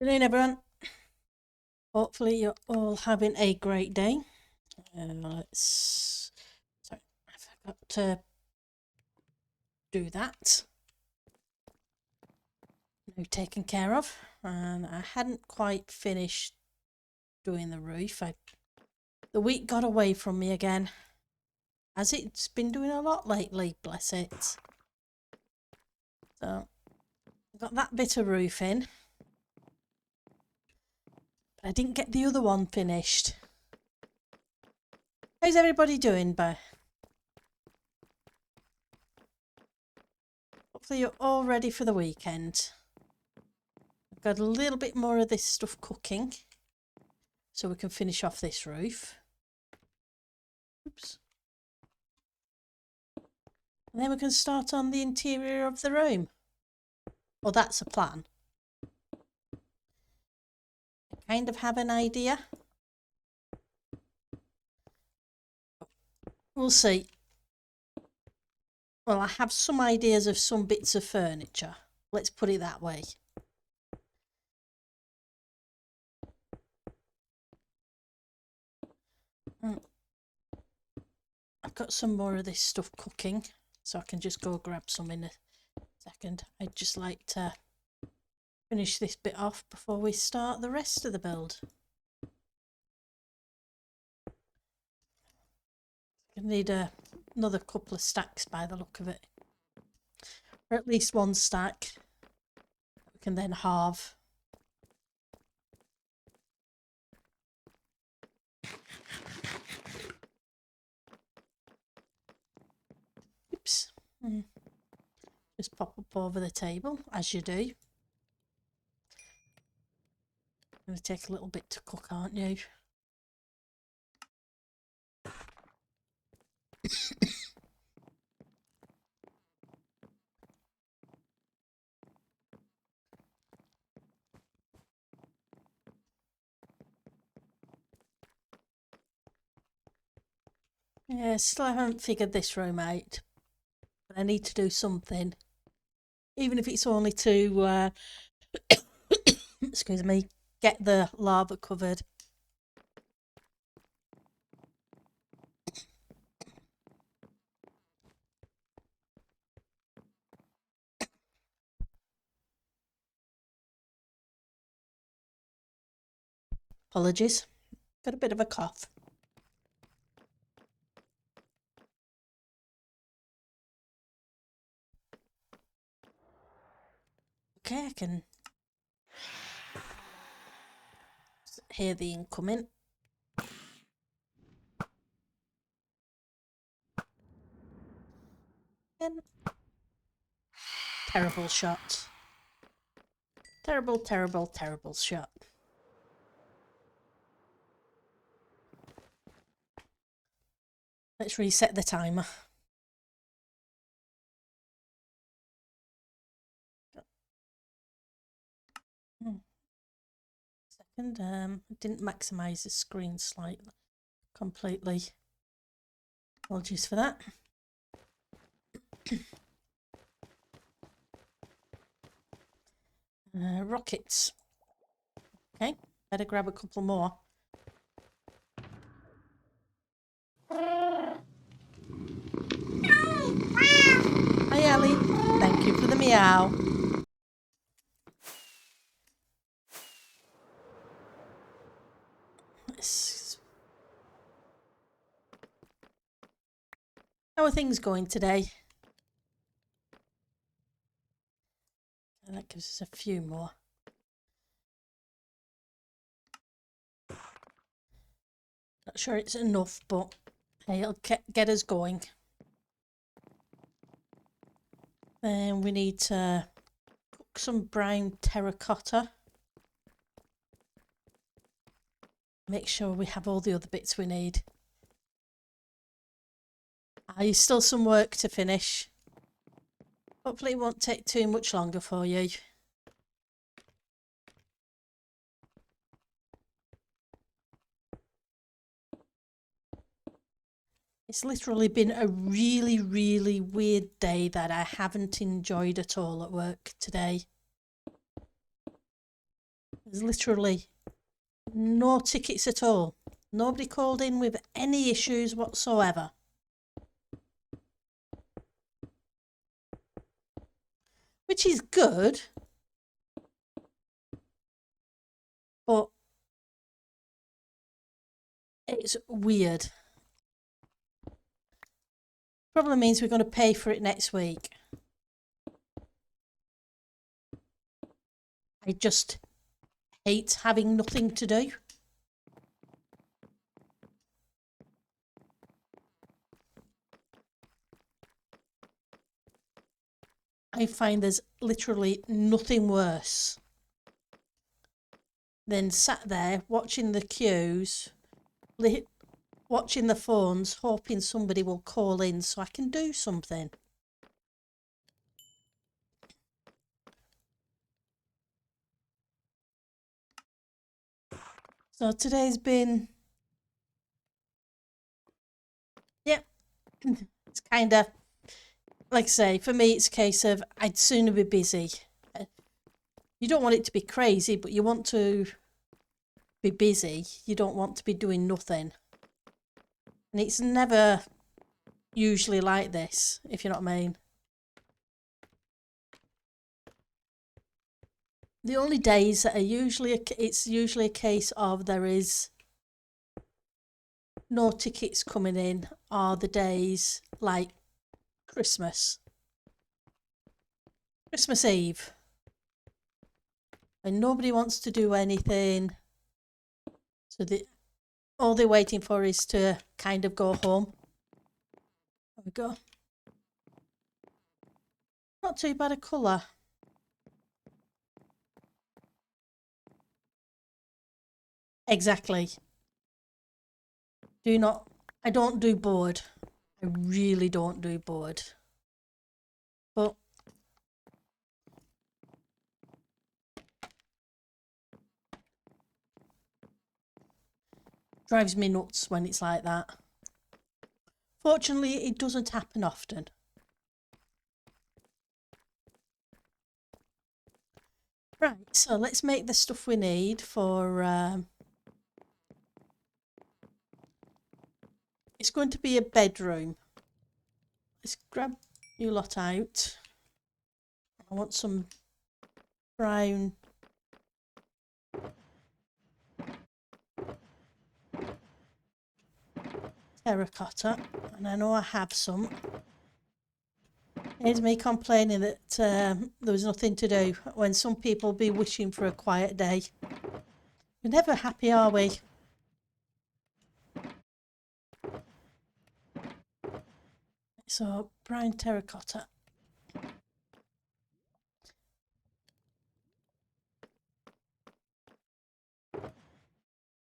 Good evening, everyone. Hopefully you're all having a great day. Sorry, I forgot to do that. Now taken care of, and I hadn't quite finished doing the roof. The week got away from me again, as it's been doing a lot lately, bless it. So, got that bit of roof in, but I didn't get the other one finished. How's everybody doing, Hopefully you're all ready for the weekend. I've got a little bit more of this stuff cooking, so we can finish off this roof. Oops. And then we can start on the interior of the room. Well, that's a plan. I kind of have an idea. We'll see. Well, I have some ideas of some bits of furniture. Let's put it that way. I've got some more of this stuff cooking, so I can just go grab some in a second. I'd just like to finish this bit off before we start the rest of the build. I need another couple of stacks by the look of it, or at least one stack we can then halve. Oops. Just pop up over the table, as you do. Going to take a little bit to cook, aren't you? Yeah, still haven't figured this room out, but I need to do something, even if it's only to excuse me, get the lava covered. Apologies, got a bit of a cough. Okay, I can hear the incoming. And terrible shot. Terrible, terrible, terrible shot. Let's reset the timer. Second, I didn't maximize the screen slightly, completely. Apologies for that. Rockets. Okay, better grab a couple more. Hi, Ellie. Thank you for the meow. How are things going today? And that gives us a few more. Not sure it's enough, but hey, it'll get us going. Then we need to cook some brown terracotta. Make sure we have all the other bits we need. There's still some work to finish. Hopefully it won't take too much longer for you. It's literally been a really, really weird day that I haven't enjoyed at all at work today. There's literally no tickets at all. Nobody called in with any issues whatsoever. Which is good, but it's weird. Probably means we're going to pay for it next week. I just hate having nothing to do. I find there's literally nothing worse than sat there watching the queues, watching the phones, hoping somebody will call in so I can do something. So today's been, yeah, it's kind of, like I say, for me it's a case of I'd sooner be busy. You don't want it to be crazy, but you want to be busy. You don't want to be doing nothing. And it's never usually like this, if you know what I mean. The only days that are usually, it's usually a case of there is no tickets coming in are the days like Christmas Eve, and nobody wants to do anything, so all they're waiting for is to kind of go home. There we go. Not too bad a colour. Exactly. I don't do board. I really don't do board. But drives me nuts when it's like that. Fortunately, it doesn't happen often. Right, so let's make the stuff we need for... it's going to be a bedroom. Let's grab you lot out. I want some brown terracotta, and I know I have some. Here's me complaining that there was nothing to do when some people be wishing for a quiet day. We're never happy, are we? So, brown terracotta.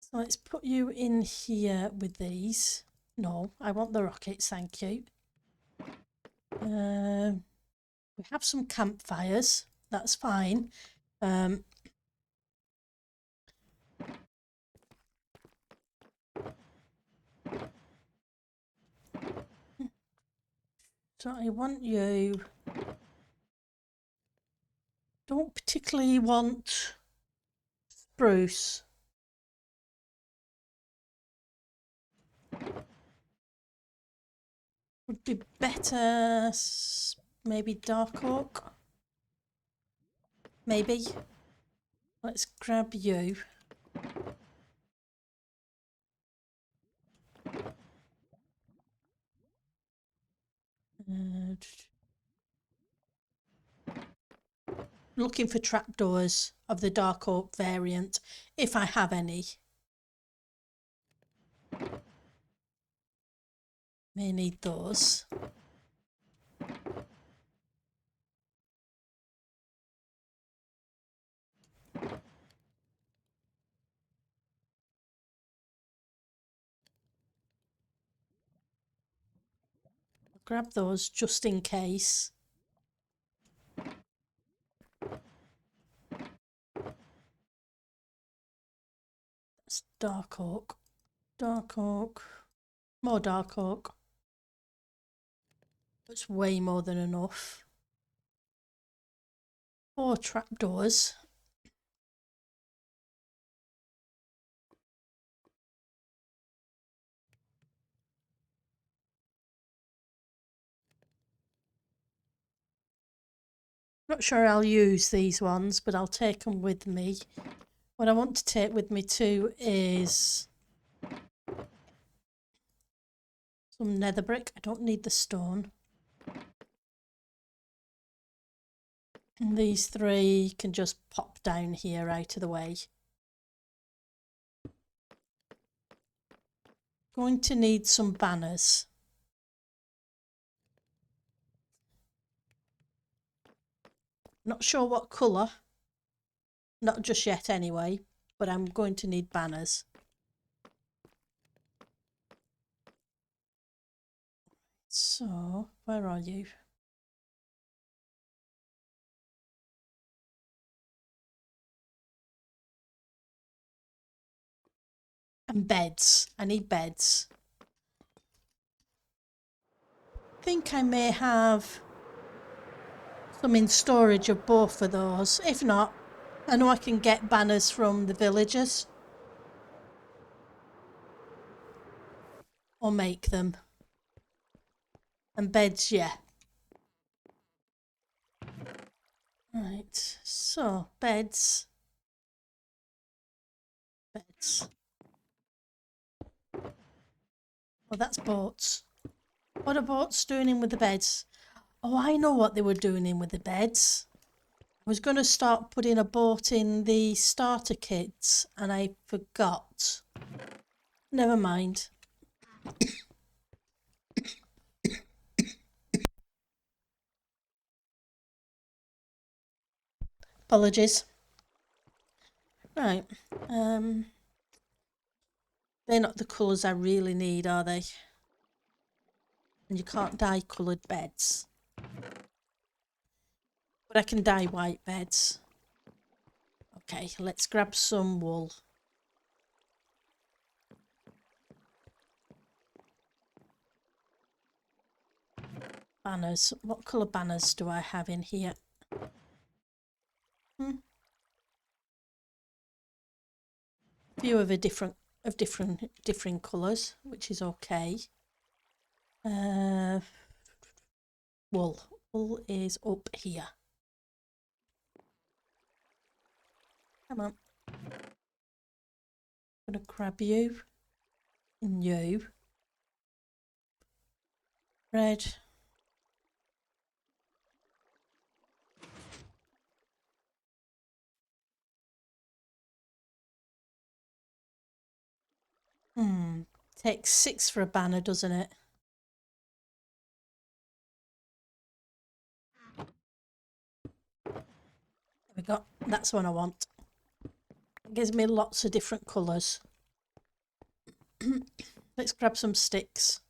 So let's put you in here with these. No, I want the rockets, thank you. We have some campfires, that's fine. So I want you... Don't particularly want spruce. Would be better maybe dark oak. Maybe. Let's grab you. Looking for trapdoors of the dark oak variant, if I have any. May need those. I'll grab those just in case. That's dark oak. Dark oak. More dark oak. That's way more than enough. 4 trapdoors. Not sure I'll use these ones, but I'll take them with me. What I want to take with me too is some nether brick. I don't need the stone. And these three can just pop down here out of the way. Going to need some banners. Not sure what colour. Not just yet anyway, but I'm going to need banners. So, where are you? And beds. I need beds. I think I may have some in storage of both of those. If not, I know I can get banners from the villagers. Or make them. And beds, yeah. Right, so beds. Beds. Well, that's boats. What are boats doing in with the beds? Oh, I know what they were doing in with the beds. I was going to start putting a boat in the starter kits and I forgot. Never mind. Apologies. Right. They're not the colours I really need, are they? And you can't dye coloured beds. But I can dye white beds. Okay, let's grab some wool. Banners. What colour banners do I have in here? Few of a different different colours, which is okay. Wool. Wool is up here. Come on. I'm gonna grab you and you. Red. Takes 6 for a banner, doesn't it? There we go. That's what I want. It gives me lots of different colours. Let's grab some sticks.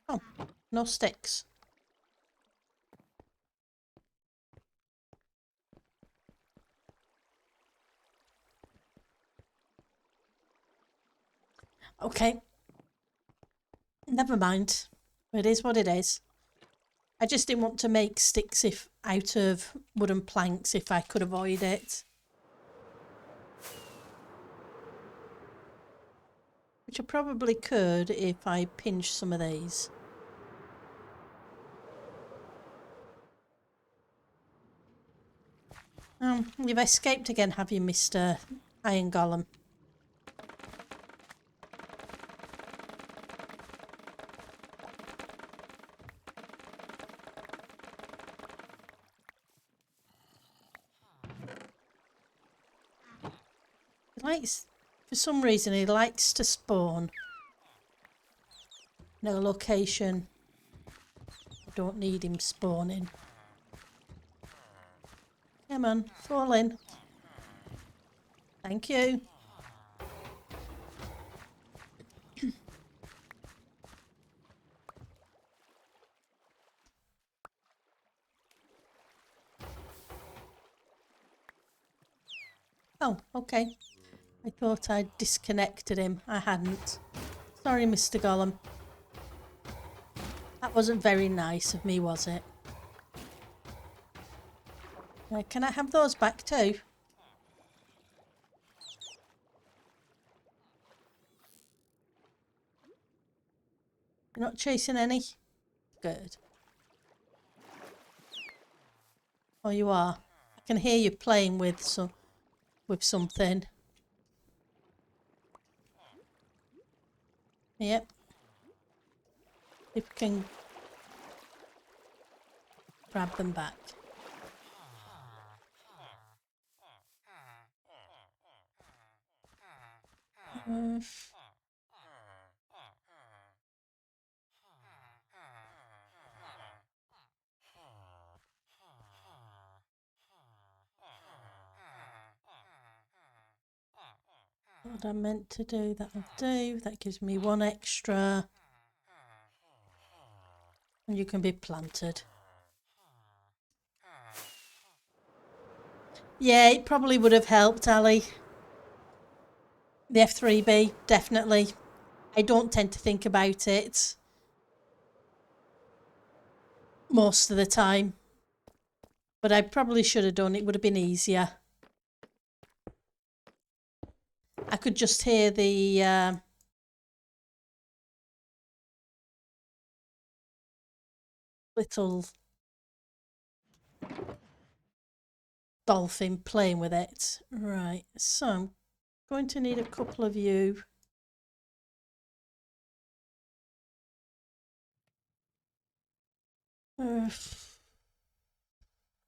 Oh, no sticks. Okay. Never mind. It is what it is. I just didn't want to make sticks out of wooden planks if I could avoid it. Which I probably could if I pinched some of these. You've escaped again, have you, Mr. Iron Golem? For some reason, he likes to spawn in a location. I don't need him spawning. Come on, fall in. Thank you. Oh, okay. I thought I'd disconnected him. I hadn't. Sorry, Mr. Golem. That wasn't very nice of me, was it? Can I have those back too? You're not chasing any? Good. Oh, you are. I can hear you playing with something. Yep. If we can grab them back. What I meant to do, that'll do. That gives me one extra. And you can be planted. Yeah, it probably would have helped, Ali. The F3B, definitely. I don't tend to think about it most of the time. But I probably should have done. It would have been easier. I could just hear the little dolphin playing with it. Right, so I'm going to need a couple of you. I'm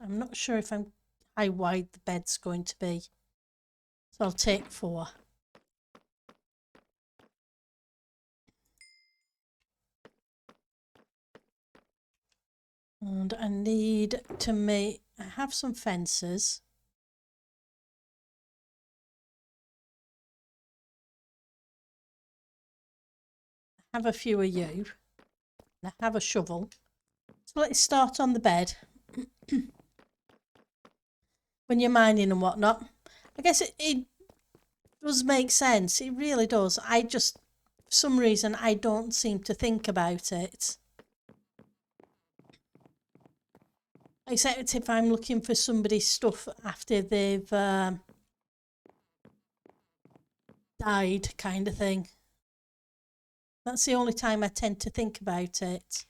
not sure if how wide the bed's going to be. So I'll take 4. And I need to have some fences. I have a few of you. And I have a shovel. So let's start on the bed. When you're mining and whatnot. I guess it does make sense. It really does. For some reason, I don't seem to think about it. Except if I'm looking for somebody's stuff after they've died, kind of thing. That's the only time I tend to think about it.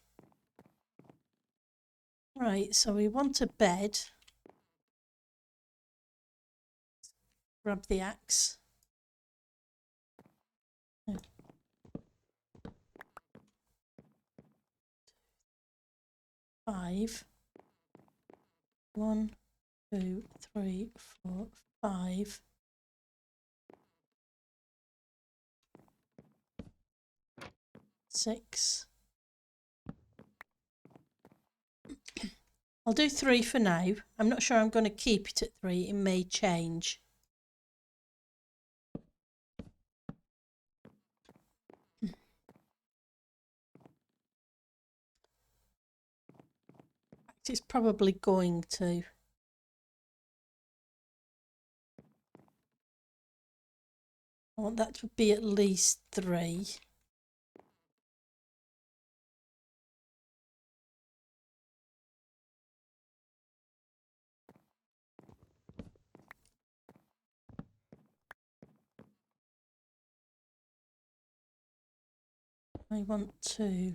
Right, so we want a bed. Grab the axe. Five. 1, 2, 3, 4, 5. Six. I'll do 3 for now. I'm not sure I'm going to keep it at 3. It may change. It's probably going to. I want that to be at least 3. I want to.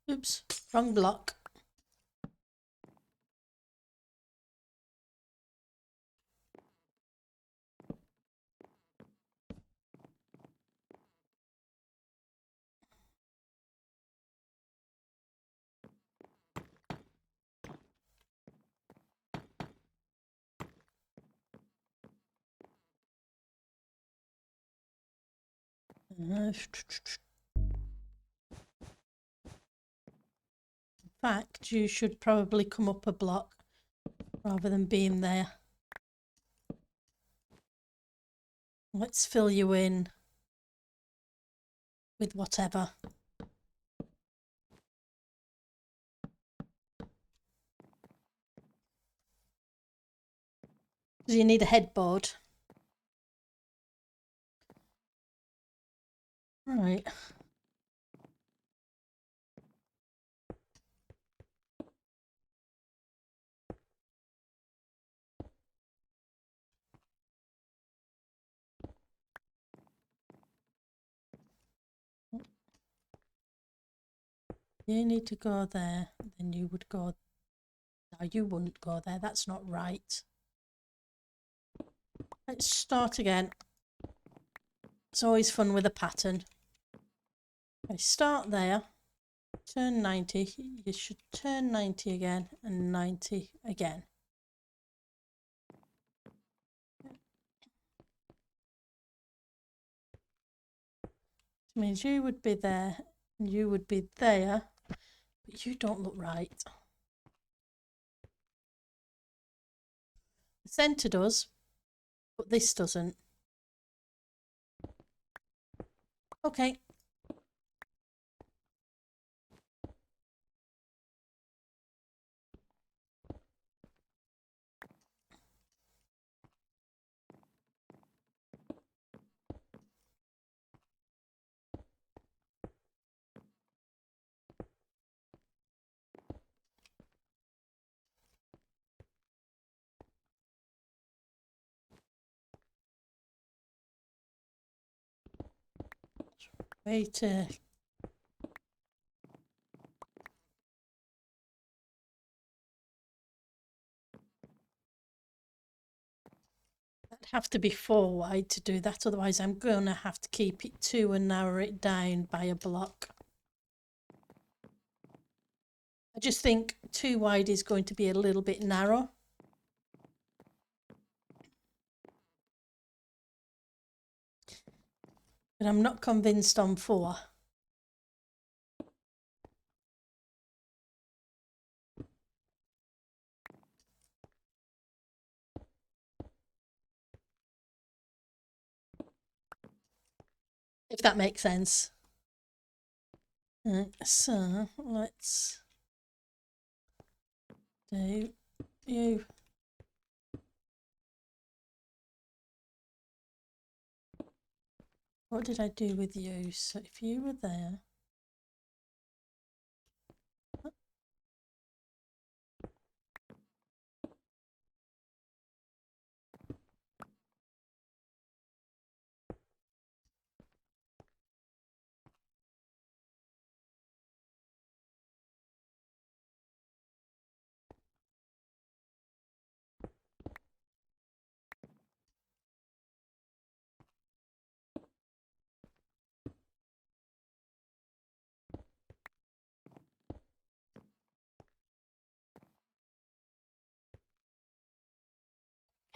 Oops, wrong block. In fact, you should probably come up a block rather than being there. Let's fill you in with whatever. Because you need a headboard. Right. You need to go there, then you would go. No, you wouldn't go there. That's not right. Let's start again. It's always fun with a pattern. I start there, turn 90. You should turn 90 again and 90 again. It means you would be there and you would be there, but you don't look right. The centre does, but this doesn't. Okay. Wait. I'd have to be 4 wide to do that, otherwise I'm going to have to keep it 2 and narrow it down by a block. I just think 2 wide is going to be a little bit narrow. But I'm not convinced on 4. If that makes sense. So let's do you. What did I do with you? So if you were there.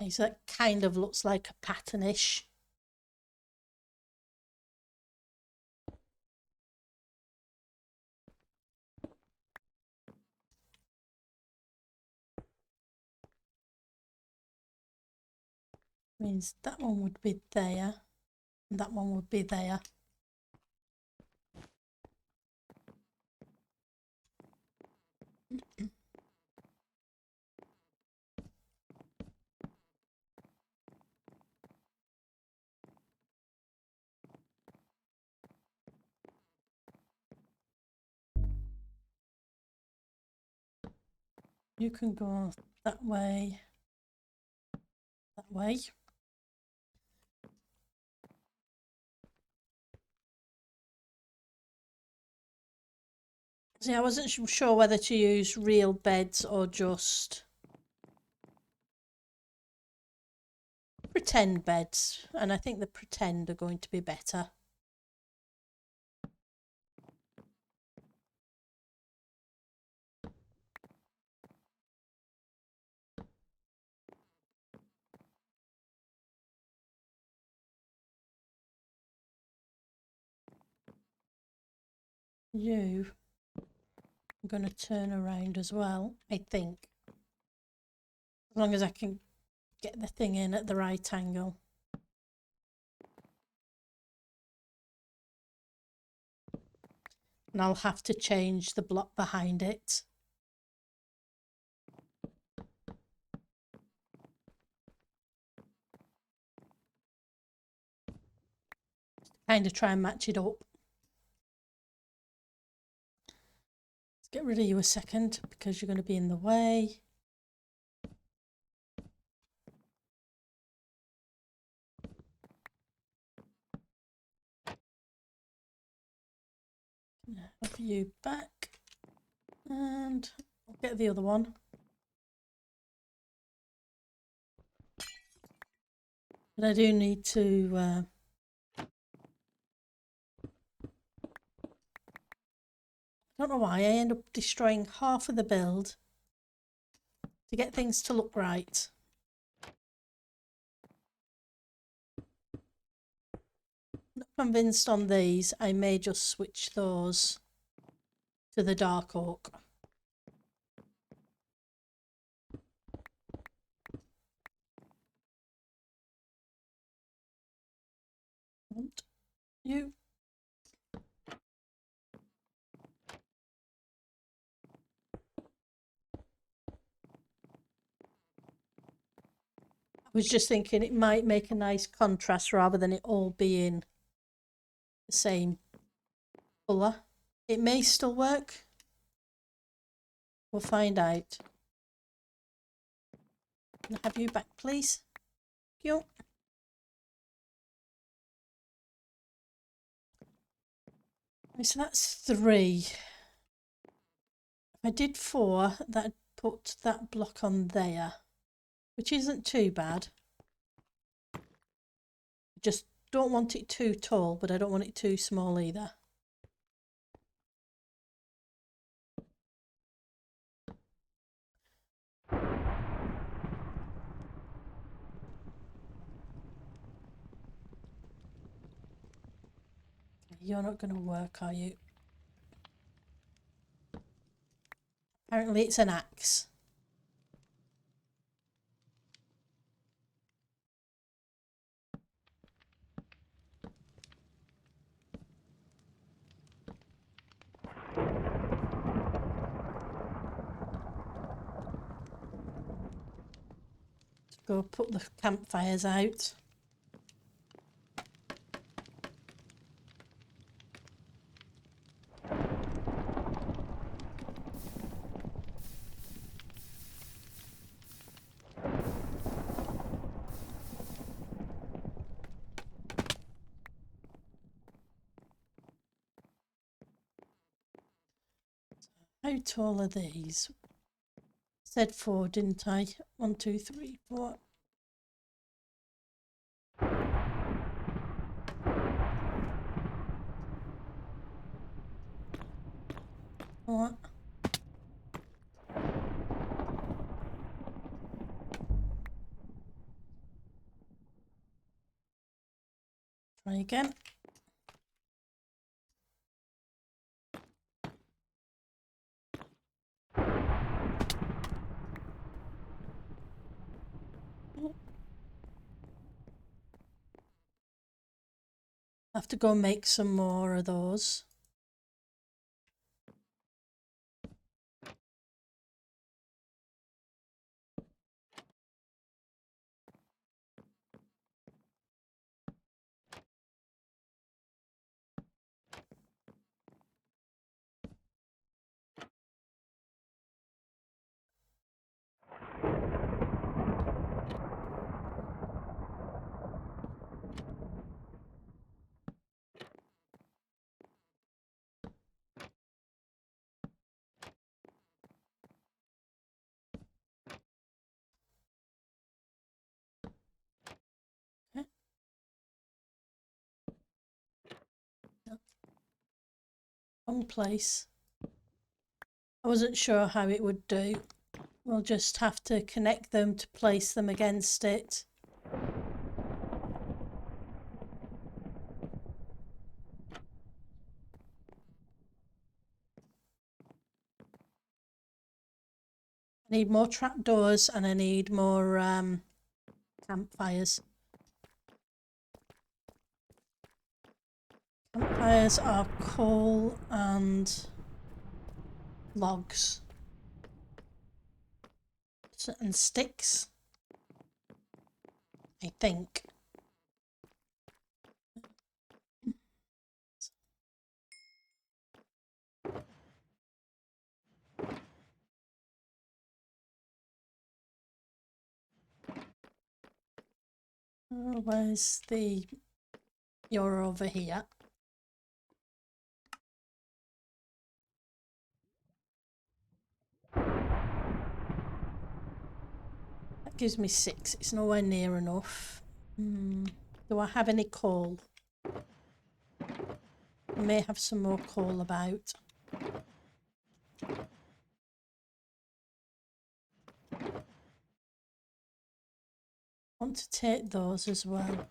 Okay, so that kind of looks like a patternish. Means that one would be there, and that one would be there. You can go that way, that way. See, I wasn't sure whether to use real beds or just pretend beds, and I think the pretend are going to be better. You, I'm going to turn around as well, I think. As long as I can get the thing in at the right angle. And I'll have to change the block behind it. Kind of try and match it up. Let's get rid of you a second because you're going to be in the way. Have you back. And I'll get the other one. But I do need to I don't know why I end up destroying half of the build to get things to look right. Not convinced on these. I may just switch those to the dark oak. And you. I was just thinking it might make a nice contrast rather than it all being the same colour. It may still work. We'll find out. Can I have you back, please? Thank you. Right, so that's 3. If I did 4, that'd put that block on there, which isn't too bad. I just don't want it too tall, but I don't want it too small either. You're not going to work, are you? Apparently it's an axe. Let's go put the campfires out. How tall are these? Said 4, didn't I? 1, 2, 3, 4. What? Try again. I have to go make some more of those. Okay. Wrong place. I wasn't sure how it would do. We'll just have to connect them to place them against it. I need more trapdoors and I need more campfires. Campfires are coal and logs. And sticks, I think. Where's the... You're over here. gives me 6. It's nowhere near enough. Do I have any coal? I may have some more coal about. I want to take those as well.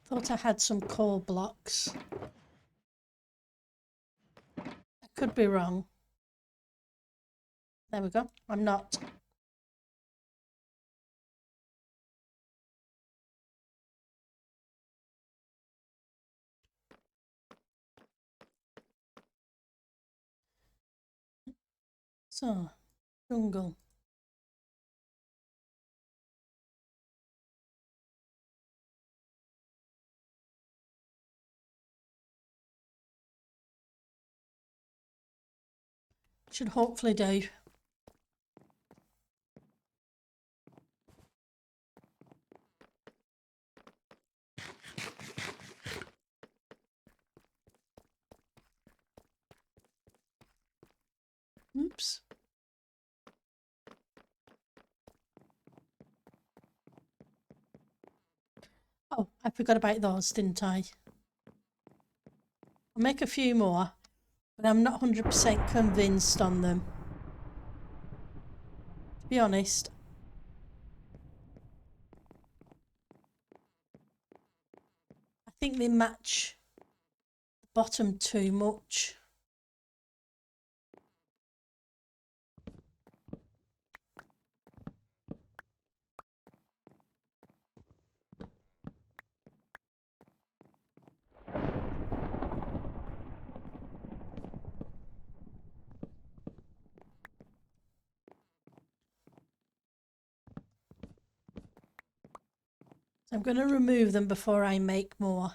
Thought I had some coal blocks. I could be wrong. There we go. I'm not. So, jungle. Should hopefully do. Oops. Oh, I forgot about those, didn't I? I'll make a few more, but I'm not 100% convinced on them. To be honest. I think they match the bottom too much. I'm going to remove them before I make more.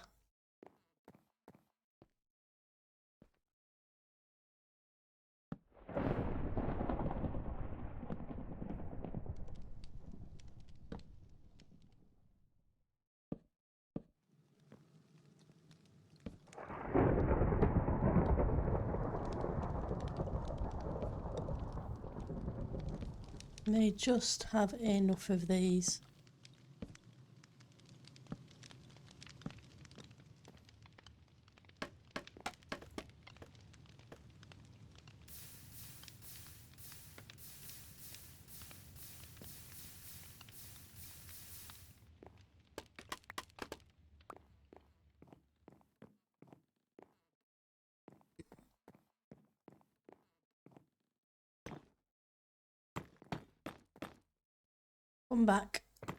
May just have enough of these. Come back. I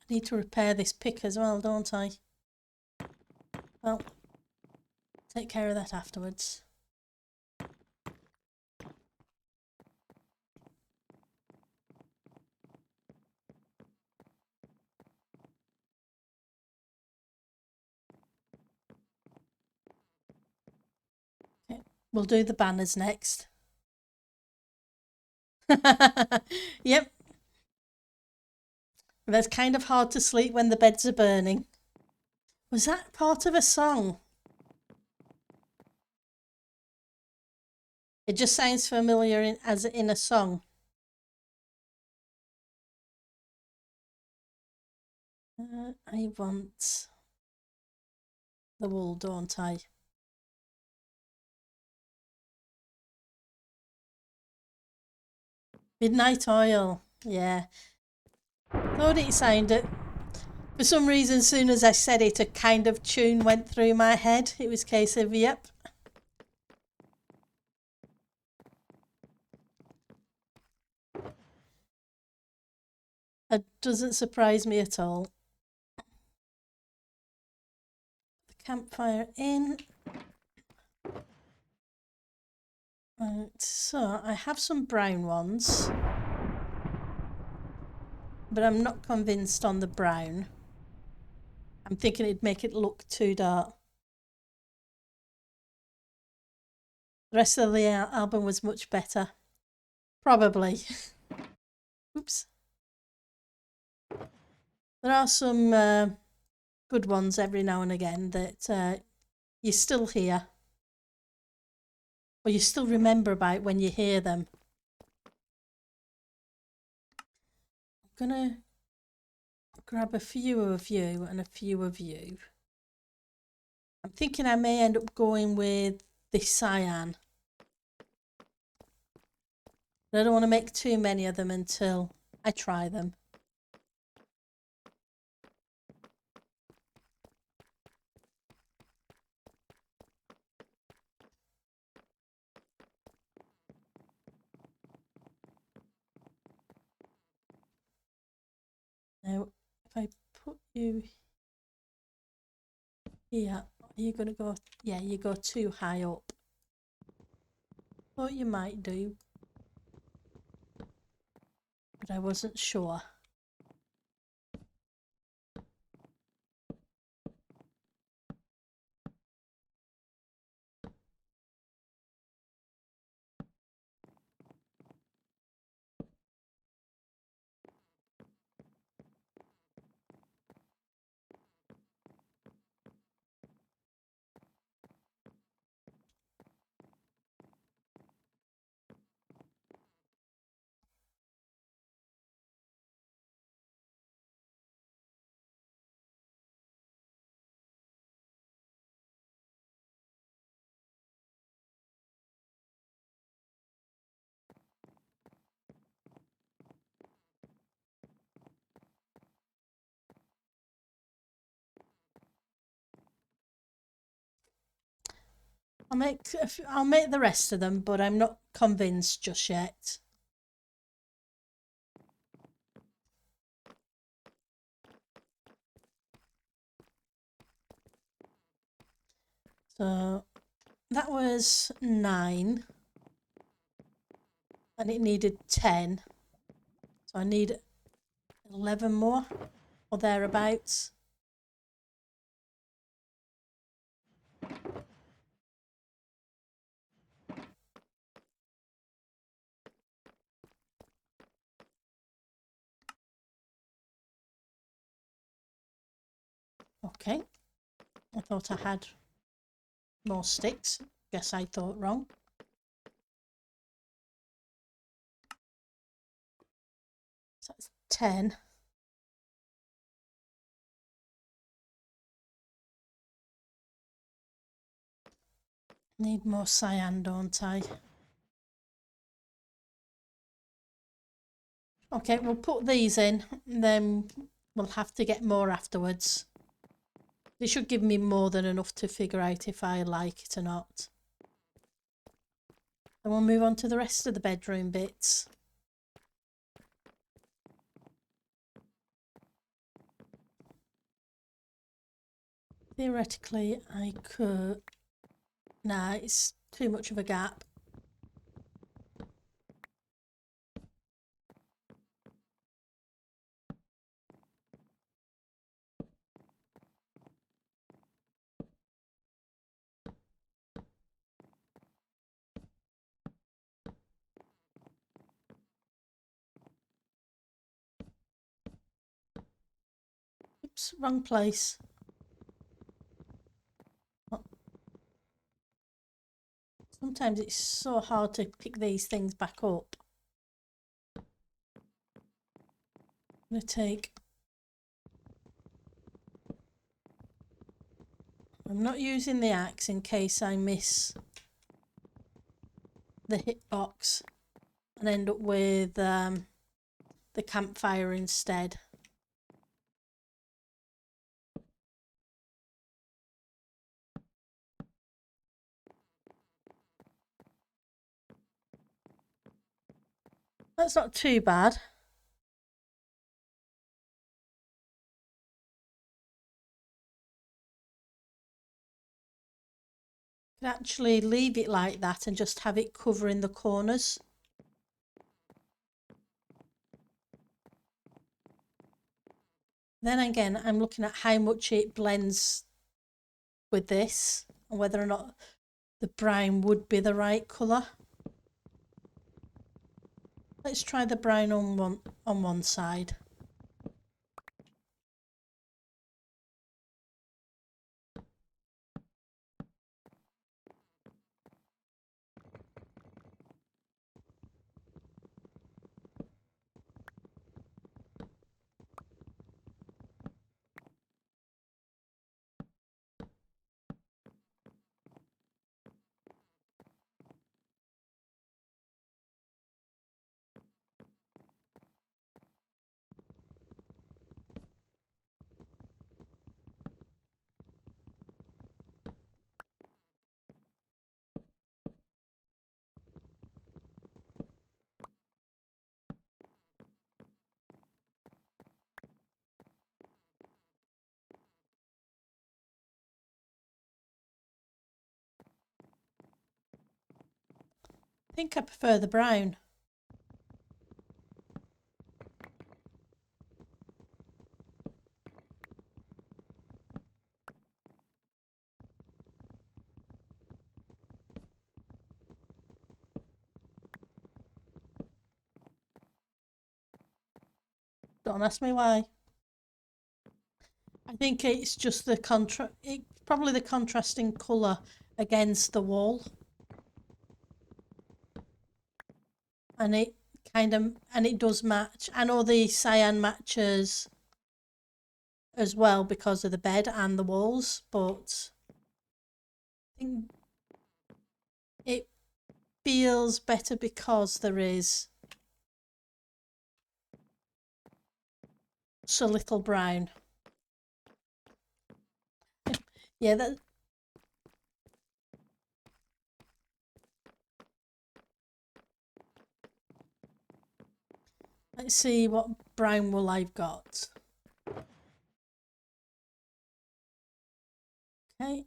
need to repair this pick as well, don't I? Well, take care of that afterwards. Okay, we'll do the banners next. Yep. That's kind of hard to sleep when the beds are burning. Was that part of a song? It just sounds familiar as in a song. I want the wool, don't I? Midnight Oil, yeah. Thought it sounded. For some reason, as soon as I said it, a kind of tune went through my head. It was a case of, yep. It doesn't surprise me at all. The campfire in. Right, so I have some brown ones, but I'm not convinced on the brown. I'm thinking it'd make it look too dark. The rest of the album was much better. Probably. Oops. There are some good ones every now and again that you still hear. Or you still remember about when you hear them. I'm going to grab a few of you and a few of you. I'm thinking I may end up going with this cyan. But I don't want to make too many of them until I try them. Now, if I put you here, are you going to go? Yeah, you go too high up. Thought you might do, but I wasn't sure. I'll make the rest of them, but I'm not convinced just yet. So that was 9, and it needed 10. So I need 11 more or thereabouts. Okay, I thought I had more sticks. Guess I thought wrong. So that's 10. Need more cyan, don't I? Okay, we'll put these in, and then we'll have to get more afterwards. They should give me more than enough to figure out if I like it or not. Then we'll move on to the rest of the bedroom bits. Theoretically, I could... Nah, it's too much of a gap. Oops, wrong place. Oh. Sometimes it's so hard to pick these things back up. I'm going to take... I'm not using the axe in case I miss the hitbox and end up with the campfire instead. That's not too bad. Could actually leave it like that and just have it covering the corners. Then again, I'm looking at how much it blends with this and whether or not the brown would be the right colour. Let's try the brown on one side. I think I prefer the brown. Don't ask me why. I think it's just the probably the contrasting colour against the wall. And it does match. I know the cyan matches as well because of the bed and the walls, but I think it feels better because there is so little brown. Yeah, that. Let's see what brown wool I've got. Okay.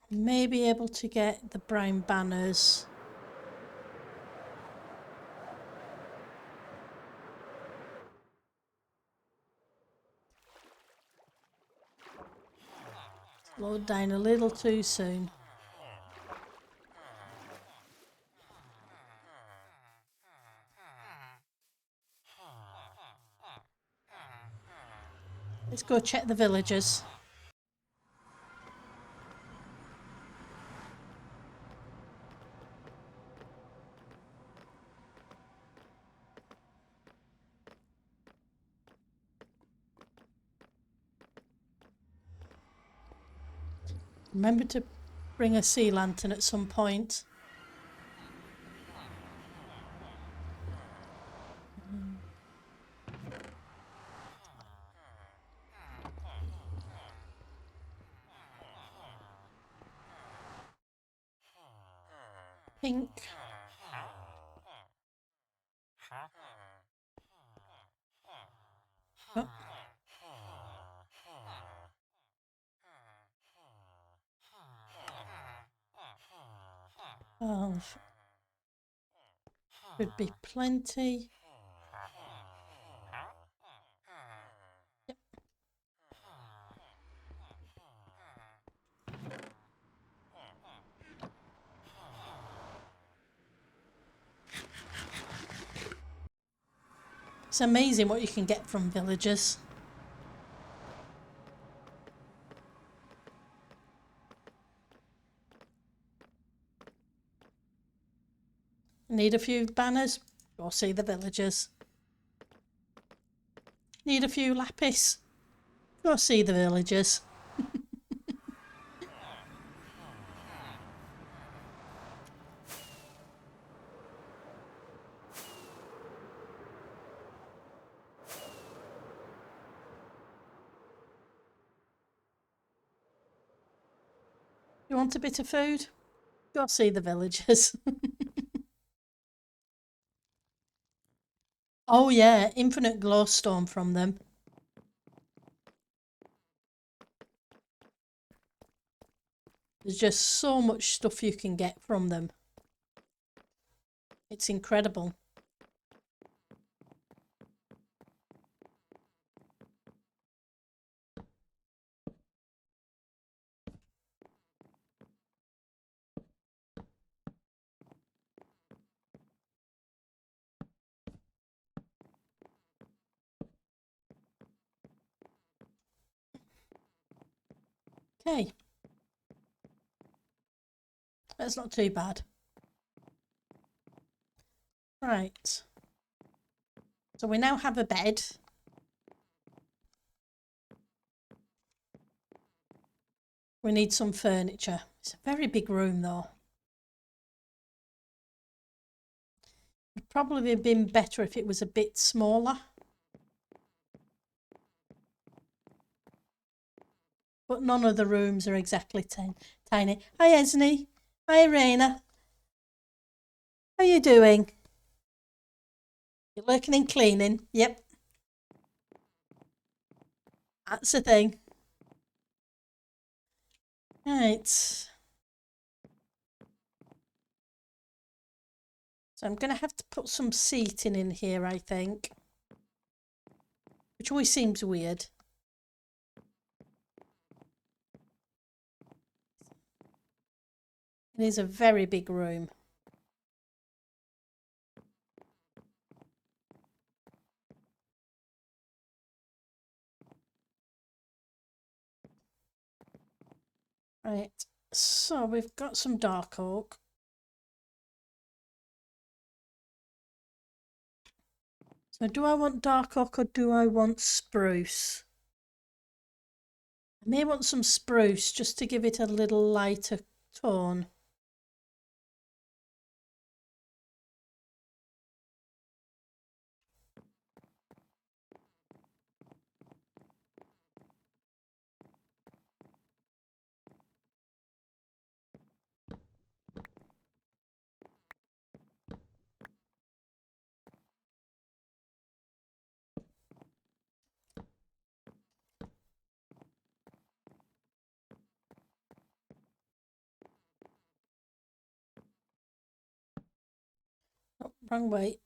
May be able to get the brown banners. Slowed down a little too soon. Let's go check the villagers. Remember to bring a sea lantern at some point. Pink. Oh. Oh, should be plenty. Yep. It's amazing what you can get from villagers. Need a few banners? Go see the villagers. Need a few lapis? Go see the villagers. You want a bit of food? Go see the villagers. Oh yeah, infinite glowstone from them. There's just so much stuff you can get from them. It's incredible. Okay. That's not too bad. Right. So we now have a bed. We need some furniture. It's a very big room though. It'd probably have been better if it was a bit smaller. But none of the rooms are exactly tiny. Hi Esney. Hi Raina. How you doing? You're lurking and cleaning. Yep. That's the thing. Right. So I'm going to have to put some seating in here, I think. Which always seems weird. It is a very big room. Right, so we've got some dark oak. So do I want dark oak or do I want spruce? I may want some spruce just to give it a little lighter tone. Oh, wrong way.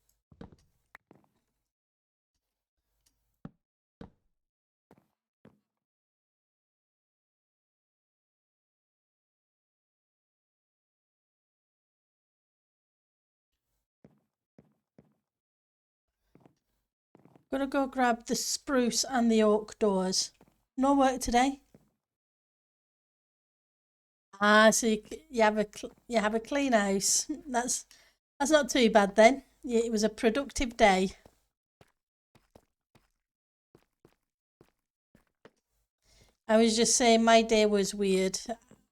Gonna go grab the spruce and the oak doors. No work today. Ah, so you have a clean house. That's not too bad then. Yeah, it was a productive day. I was just saying my day was weird.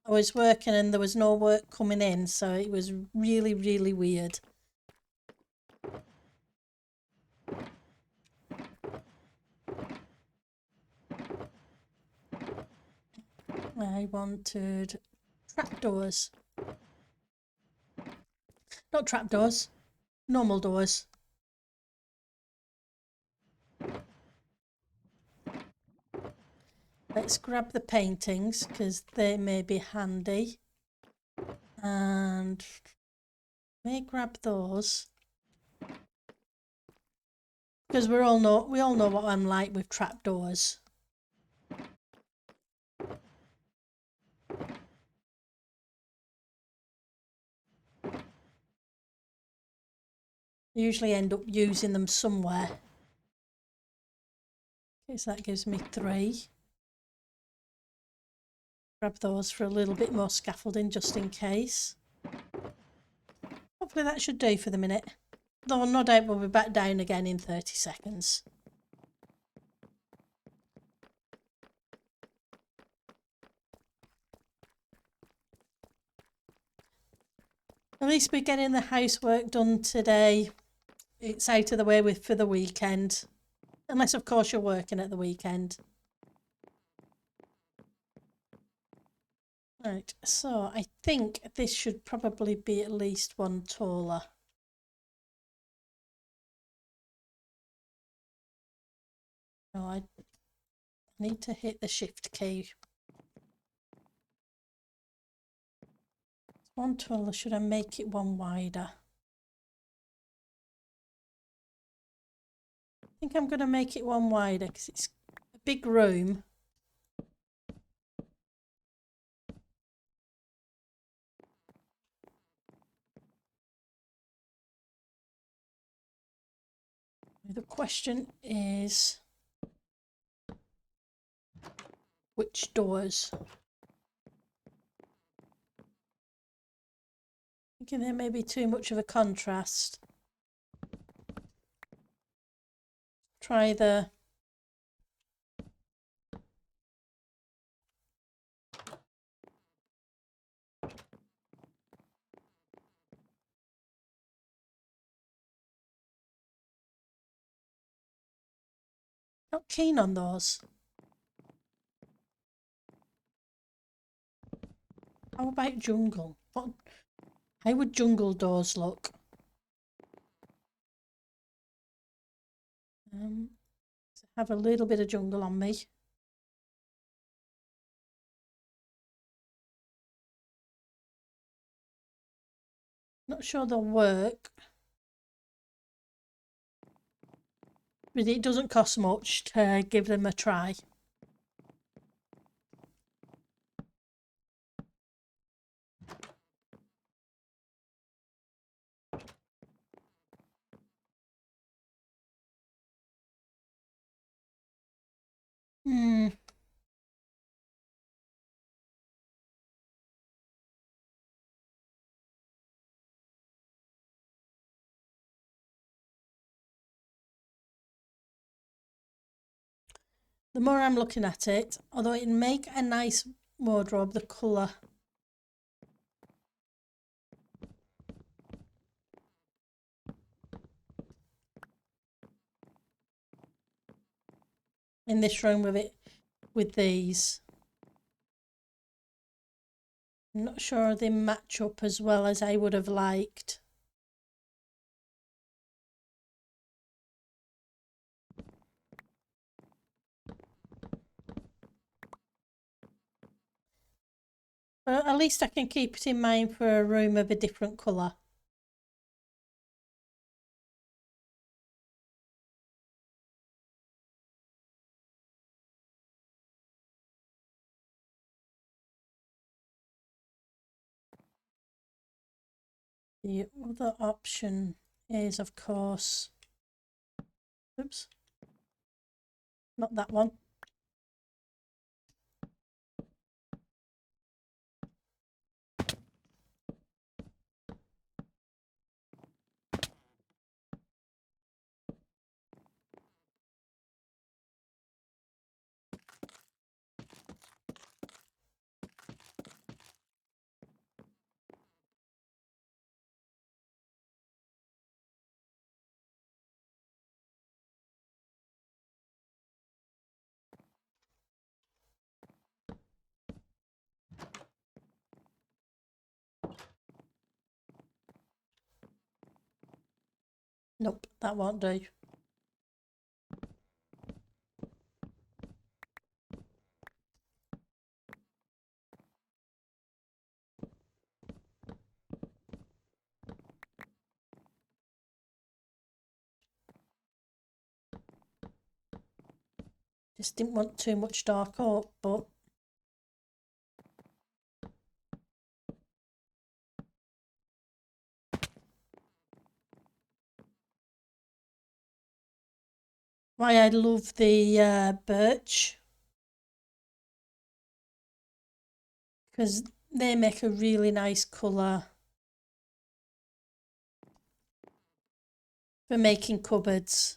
I was working and there was no work coming in, so it was really, really weird. I wanted trapdoors. Not trapdoors, normal doors. Let's grab the paintings because they may be handy. And may grab those. Because we all know what I'm like with trapdoors. I usually end up using them somewhere. Okay, so that gives me 3. Grab those for a little bit more scaffolding just in case. Hopefully that should do for the minute. Though no doubt we'll be back down again in 30 seconds. At least we're getting the housework done today. It's out of the way for the weekend. Unless, of course, you're working at the weekend. Right, so I think this should probably be at least 1 taller. No, I need to hit the shift key. One taller, should I make it one wider? I think I'm going to make it one wider because it's a big room. The question is, which doors? Thinking there may be too much of a contrast. Try the not keen on those. How about jungle? How would jungle doors look? Have a little bit of jungle on me. Not sure they'll work. But it doesn't cost much to give them a try. The more I'm looking at it, although it'd make a nice wardrobe, the colour. In this room with these. I'm not sure they match up as well as I would have liked. But at least I can keep it in mind for a room of a different colour. The other option is, of course, oops, not that one. Nope, that won't do. Just didn't want too much dark up, but why I love the birch, because they make a really nice colour for making cupboards.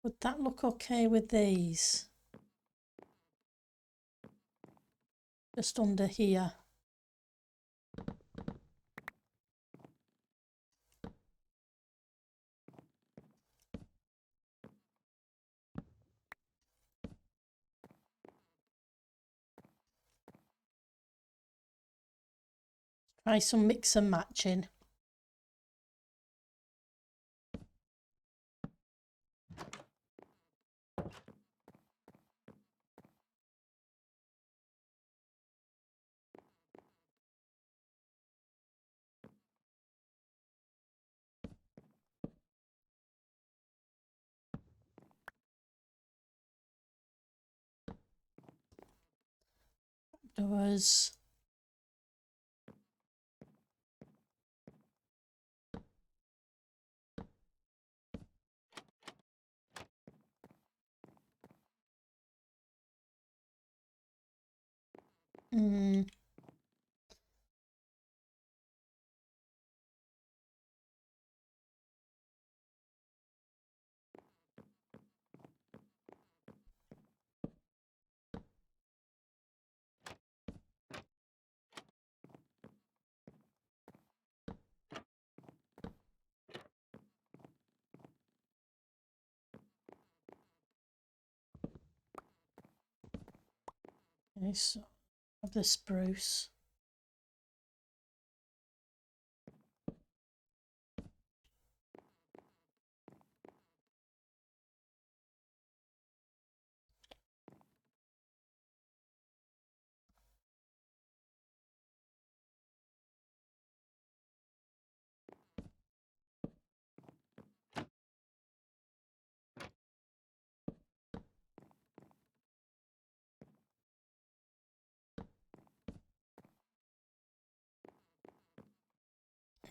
Would that look okay with these? Just under here. Try some mix and matching. Trapdoors. Okay, so of the spruce.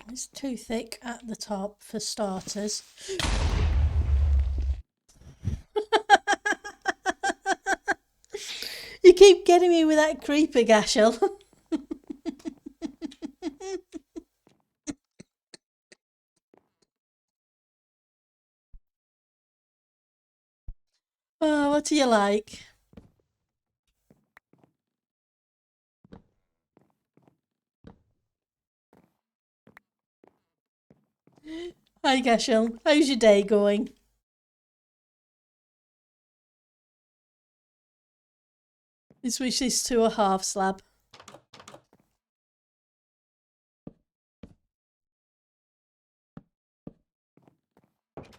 It's too thick at the top for starters. You keep getting me with that creeper, Gashel. Oh, what do you like? Hi, Gashel. How's your day going? Let's switch this to a half slab. And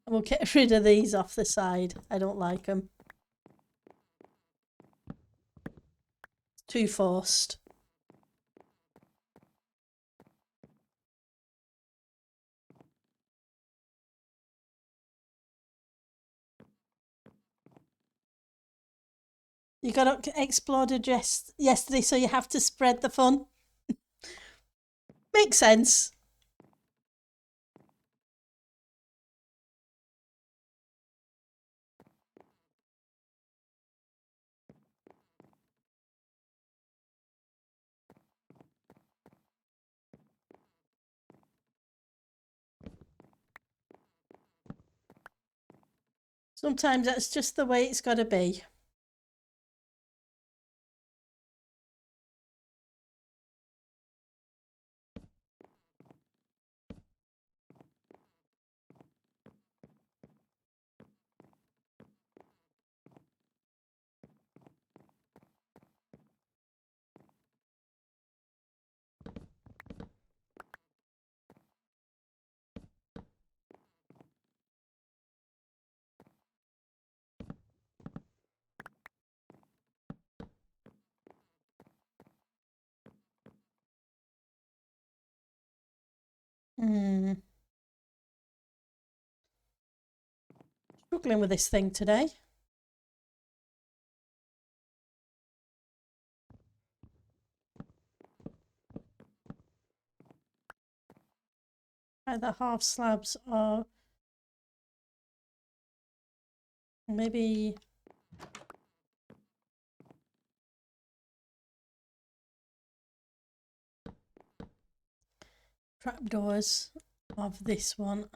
we'll get rid of these off the side. I don't like them. Too forced. You got exploded yesterday, so you have to spread the fun. Makes sense. Sometimes that's just the way it's got to be. Struggling with this thing today. The half slabs are maybe trapdoors of this one.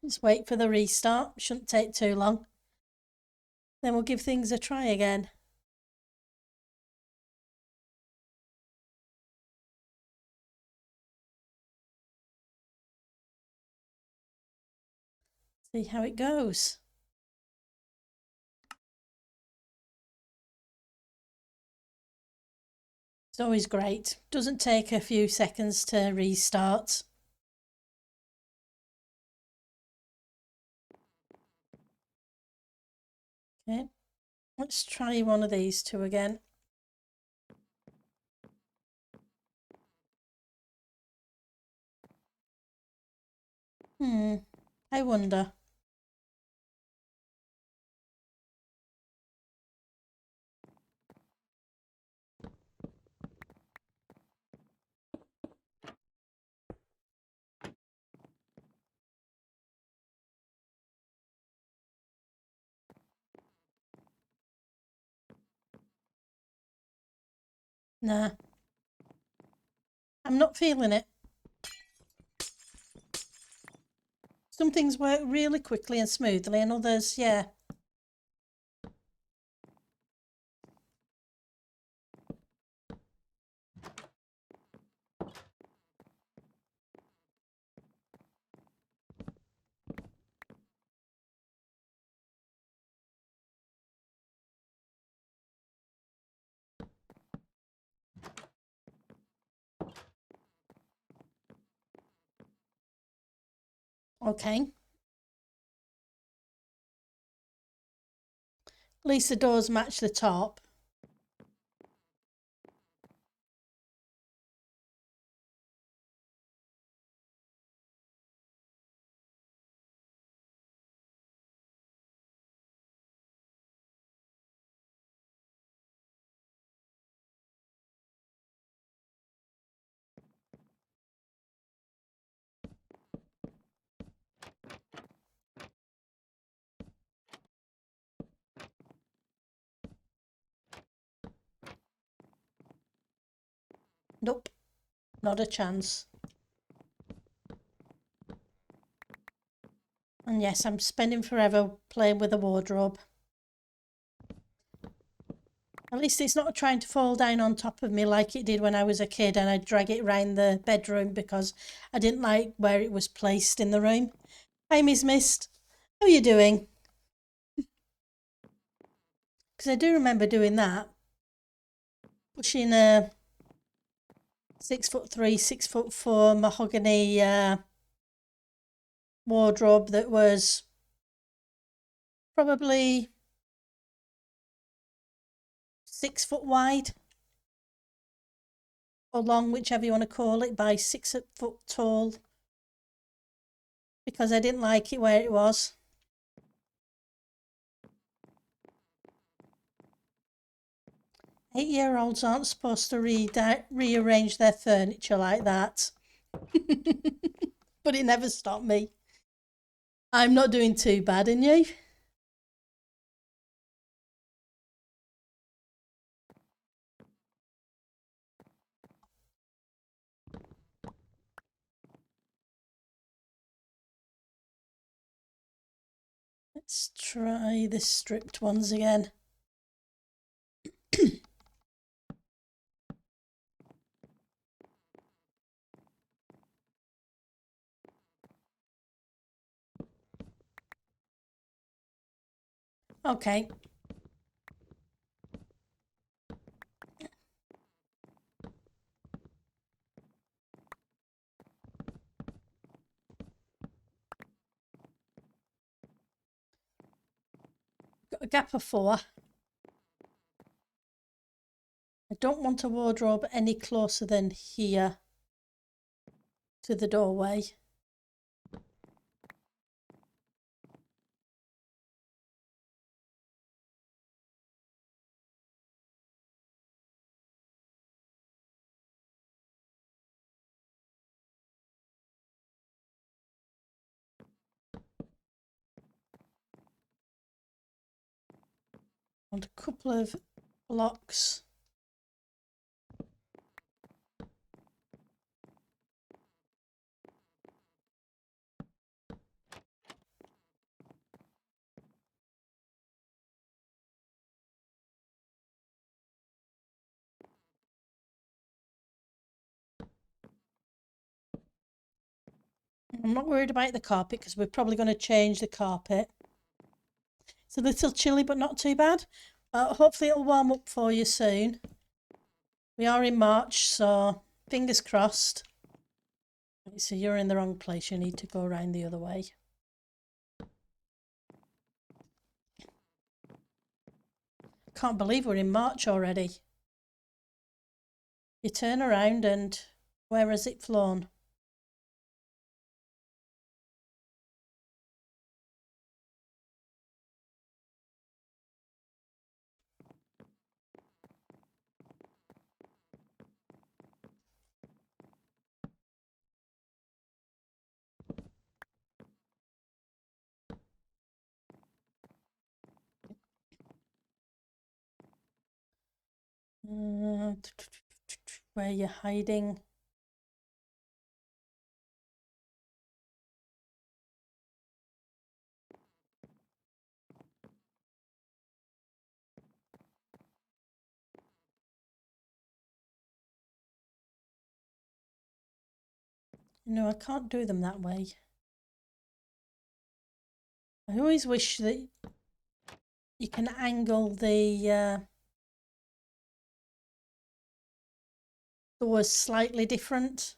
Just wait for the restart. Shouldn't take too long. Then we'll give things a try again. See how it goes. It's always great. Doesn't take a few seconds to restart. Okay, let's try one of these two again. I wonder. Nah, I'm not feeling it. Some things work really quickly and smoothly, and others, yeah. Okay. At least the doors match the top. Nope, not a chance. And yes, I'm spending forever playing with a wardrobe. At least it's not trying to fall down on top of me like it did when I was a kid and I'd drag it around the bedroom because I didn't like where it was placed in the room. Hi, Miss Mist. How are you doing? Because I do remember doing that. Pushing a 6'3", 6'4" mahogany wardrobe that was probably 6 foot wide or long, whichever you want to call it, by 6 foot tall, because I didn't like it where it was. Eight-year-olds aren't supposed to rearrange their furniture like that. But it never stopped me. I'm not doing too bad, and you? Let's try the stripped ones again. Okay. Got a gap of 4. I don't want a wardrobe any closer than here to the doorway. Want a couple of blocks. I'm not worried about the carpet because we're probably going to change the carpet. It's a little chilly, but not too bad. Hopefully it'll warm up for you soon. We are in March, so fingers crossed. So you're in the wrong place. You need to go around the other way. Can't believe we're in March already. You turn around and where has it flown? Where you're hiding. No, I can't do them that way. I always wish that you can angle the doors slightly different.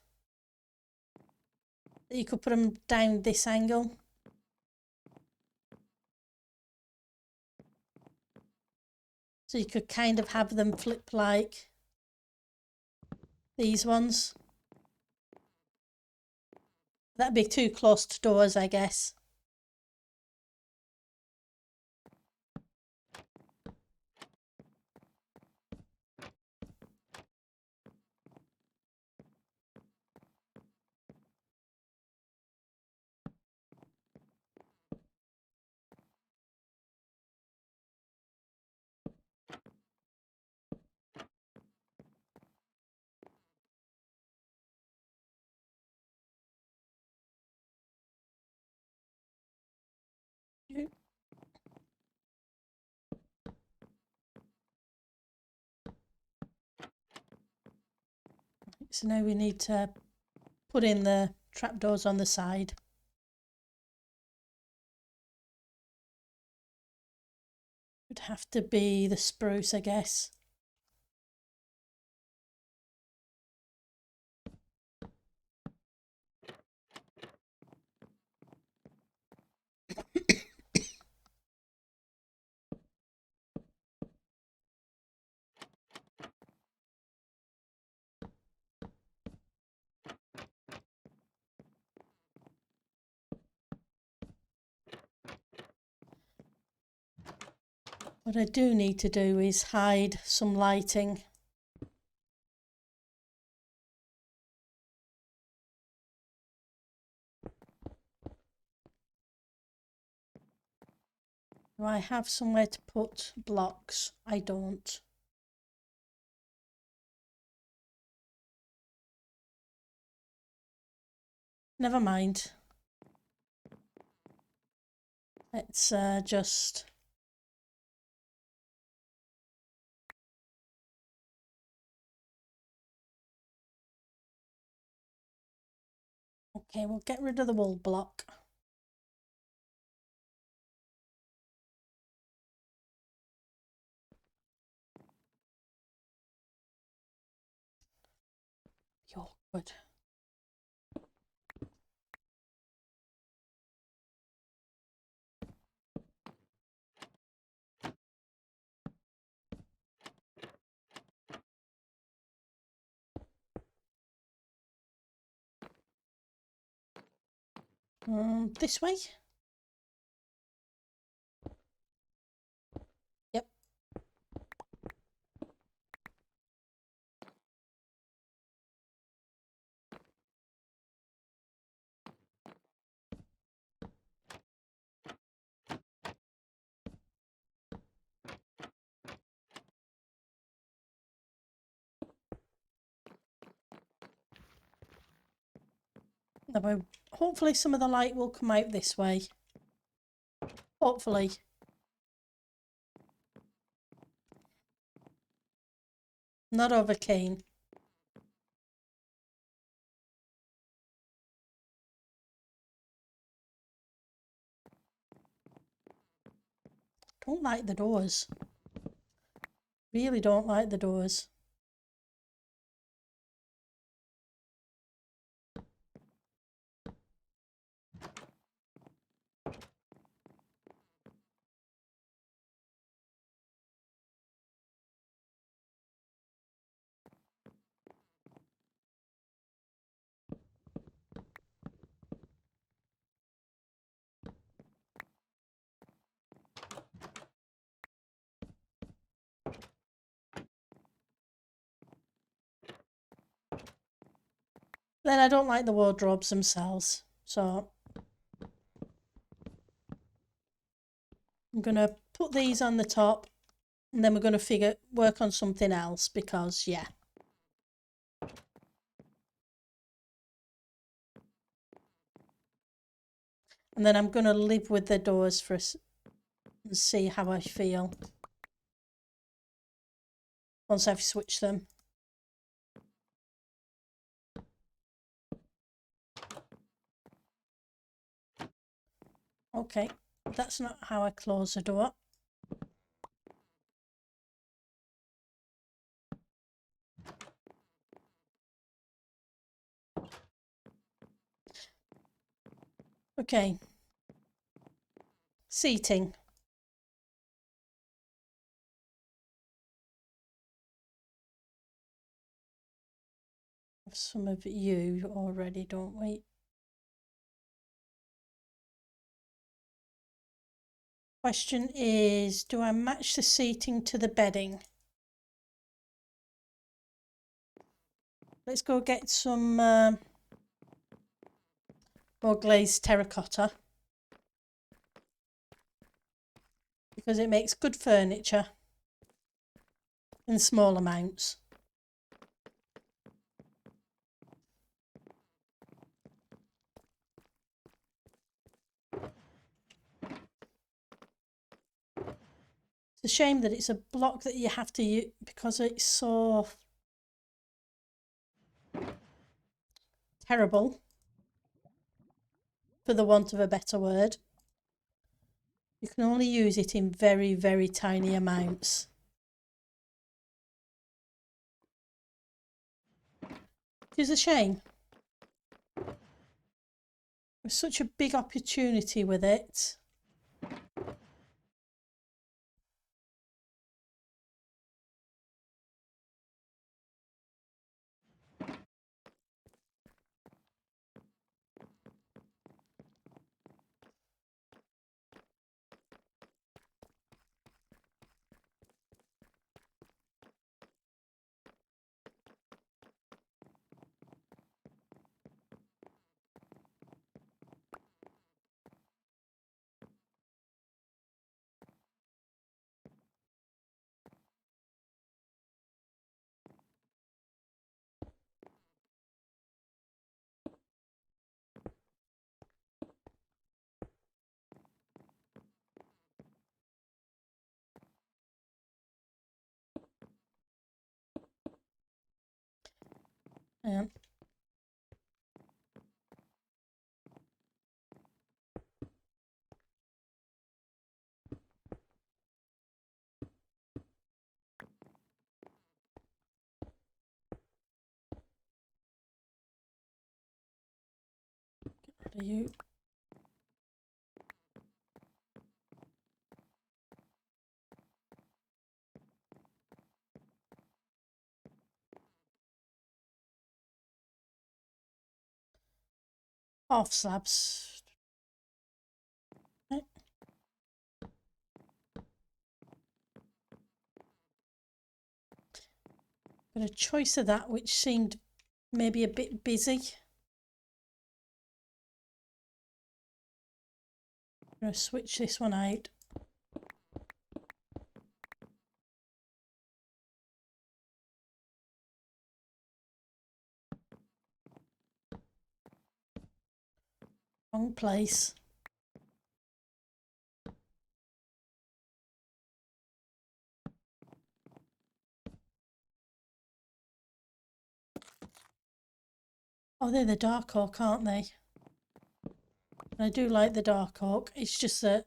That you could put them down this angle. So you could kind of have them flip like these ones. That'd be too close to doors, I guess. So now we need to put in the trapdoors on the side. Would have to be the spruce, I guess. What I do need to do is hide some lighting. Do I have somewhere to put blocks? I don't. Never mind. Let's just... Okay, we'll get rid of the wall block. You're good. This way? Yep. Hopefully some of the light will come out this way. Hopefully. Not over keen. Don't like the doors. Really don't like the doors. Then I don't like the wardrobes themselves, so I'm going to put these on the top, and then we're going to work on something else because, yeah. And then I'm going to live with the doors for and see how I feel once I've switched them. Okay, that's not how I close the door. Okay, seating. Some of you already, don't we? Question is, do I match the seating to the bedding? Let's go get some more glazed terracotta, because it makes good furniture in small amounts. It's a shame that it's a block that you have to use because it's so terrible, for the want of a better word. You can only use it in very, very tiny amounts. It's a shame. There's such a big opportunity with it. Yeah. Get rid of you. Half slabs. Okay. Got a choice of that which seemed maybe a bit busy. I'm going to switch this one out. Wrong place. Oh, they're the dark oak, aren't they? I do like the dark oak. It's just that,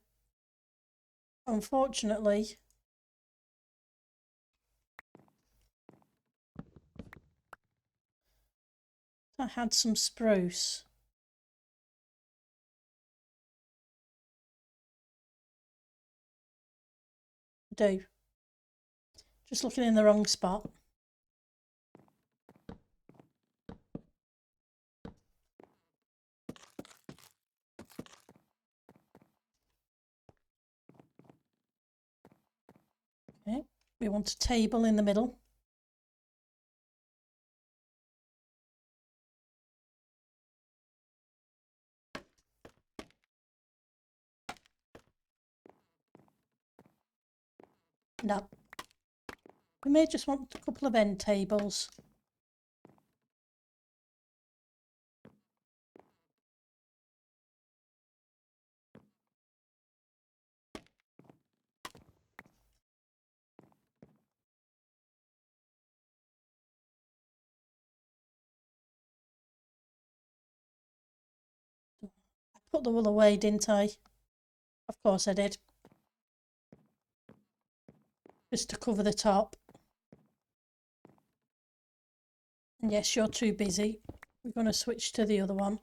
unfortunately, I had some spruce. I do. Just looking in the wrong spot. Okay, we want a table in the middle. No. We may just want a couple of end tables. I put the wool away, didn't I? Of course I did. Just to cover the top. And yes, you're too busy. We're going to switch to the other one.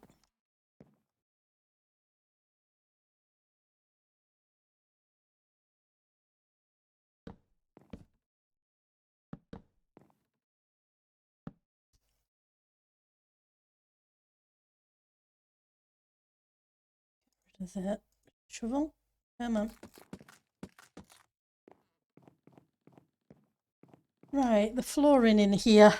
Rid of the shovel. Come on. Right, the flooring in here.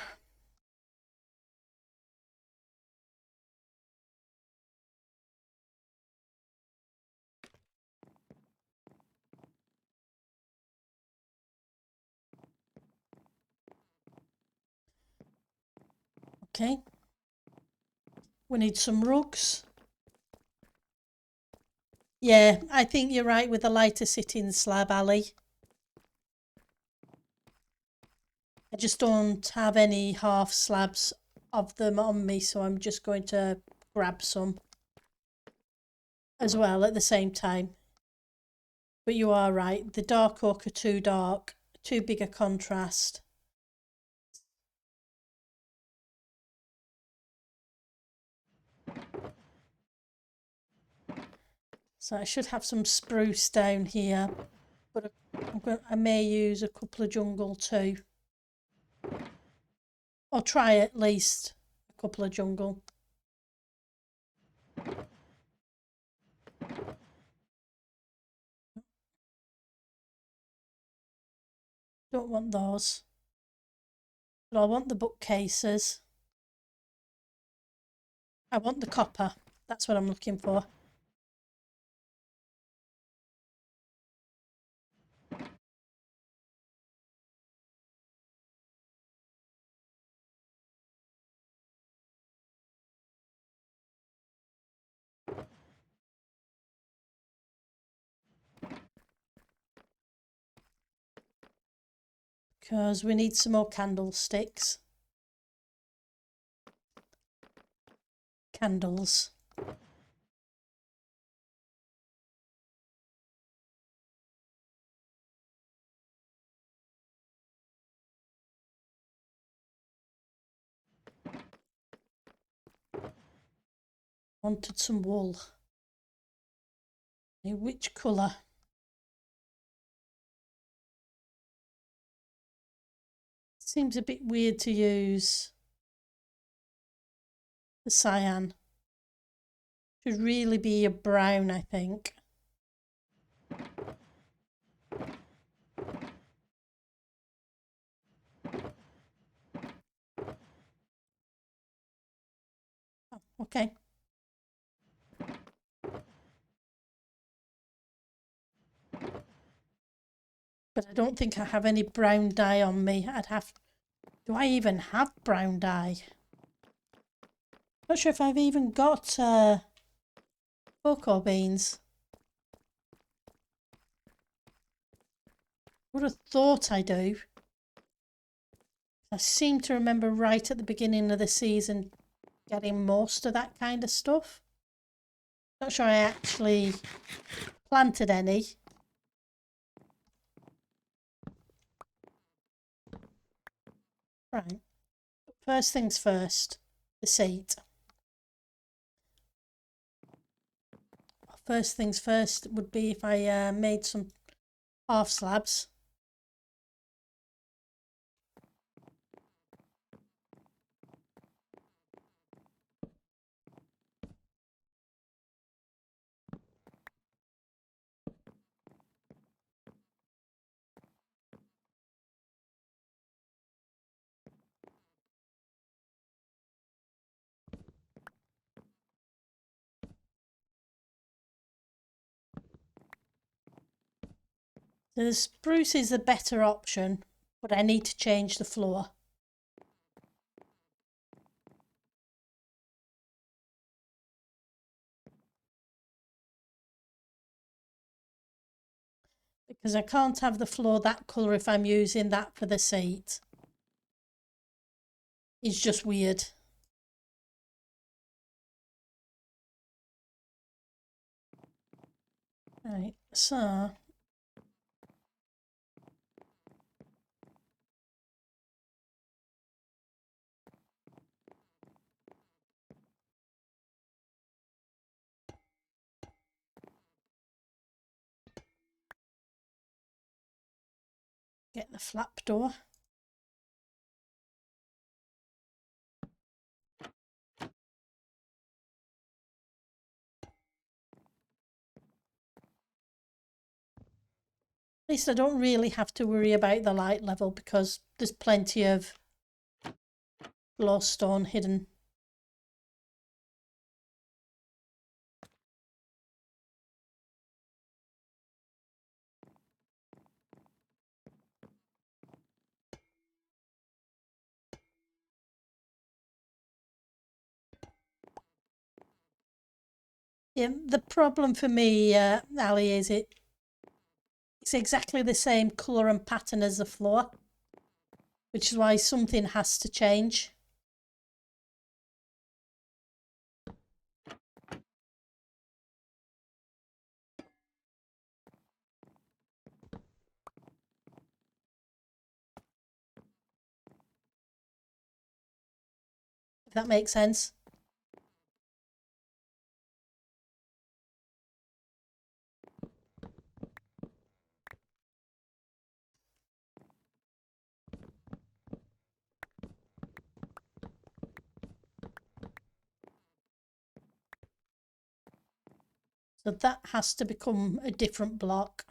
Okay. We need some rugs. Yeah, I think you're right with the lighter sitting slab, Ali. I just don't have any half slabs of them on me, so I'm just going to grab some as well at the same time. But you are right, the dark oak are too dark, too big a contrast. So I should have some spruce down here, but I may use a couple of jungle too. Or try at least a couple of jungle. Don't want those. But I want the bookcases. I want the copper. That's what I'm looking for. Because we need some more candlesticks. Candles. Wanted some wool. Which colour? Seems a bit weird to use the cyan. Should really be a brown, I think. Oh, okay. But I don't think I have any brown dye on me. Do I even have brown dye? Not sure if I've even got cocoa beans. Would have thought I do. I seem to remember right at the beginning of the season getting most of that kind of stuff. Not sure I actually planted any. Right. First things first, the seat. First things first would be if I made some half slabs. So the spruce is the better option, but I need to change the floor. Because I can't have the floor that colour if I'm using that for the seat. It's just weird. Right, so get the flap door. At least I don't really have to worry about the light level because there's plenty of glowstone hidden. Yeah, the problem for me, Ali, is it's exactly the same colour and pattern as the floor, which is why something has to change. If that makes sense. So that has to become a different block.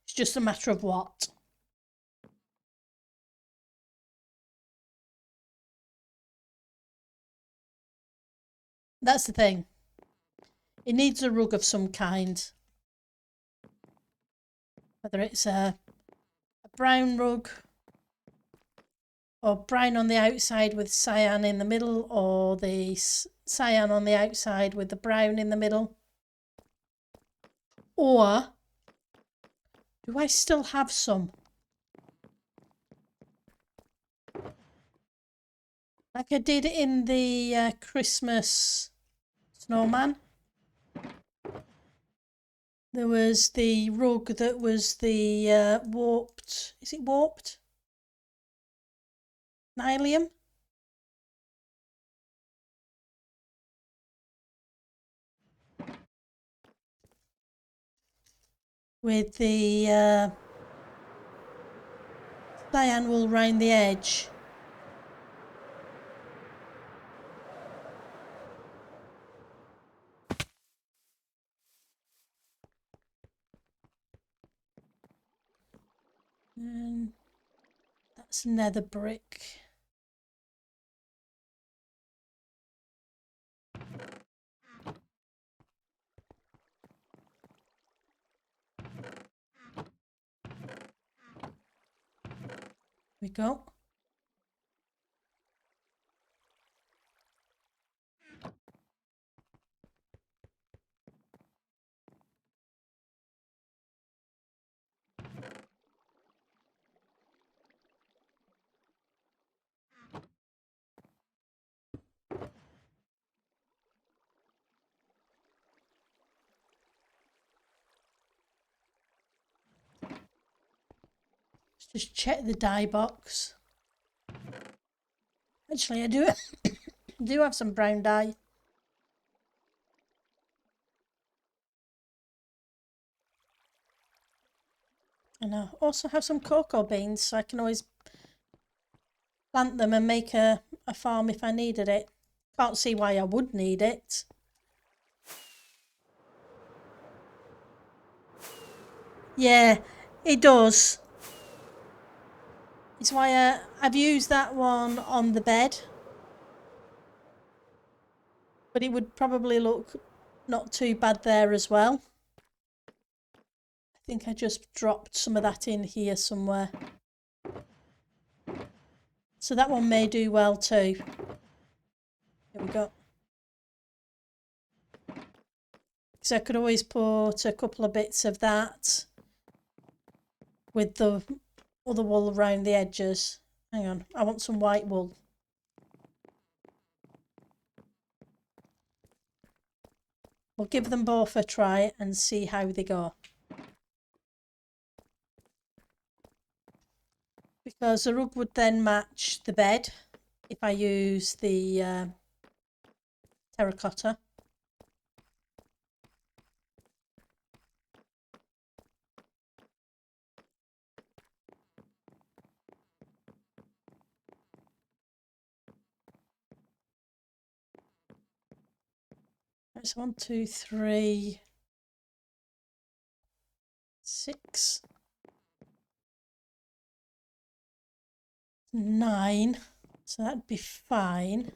It's just a matter of what. That's the thing. It needs a rug of some kind. Whether it's a brown rug or brown on the outside with cyan in the middle, or the cyan on the outside with the brown in the middle. Or do I still have some? Like I did in the Christmas snowman. There was the rug that was the warped, is it warped? Nylium? With the cyan wool round the edge. And that's nether brick. We go. Let's just check the dye box. Actually, I do do have some brown dye. And I also have some cocoa beans, so I can always plant them and make a farm if I needed it. Can't see why I would need it. Yeah, it does. It's why I've used that one on the bed. But it would probably look not too bad there as well. I think I just dropped some of that in here somewhere. So that one may do well too. Here we go. So I could always put a couple of bits of that with the other wool around the edges. Hang on, I want some white wool. We'll give them both a try and see how they go. Because the rug would then match the bed if I use the terracotta. That's 1, 2, 3, 6, 9. So that'd be fine.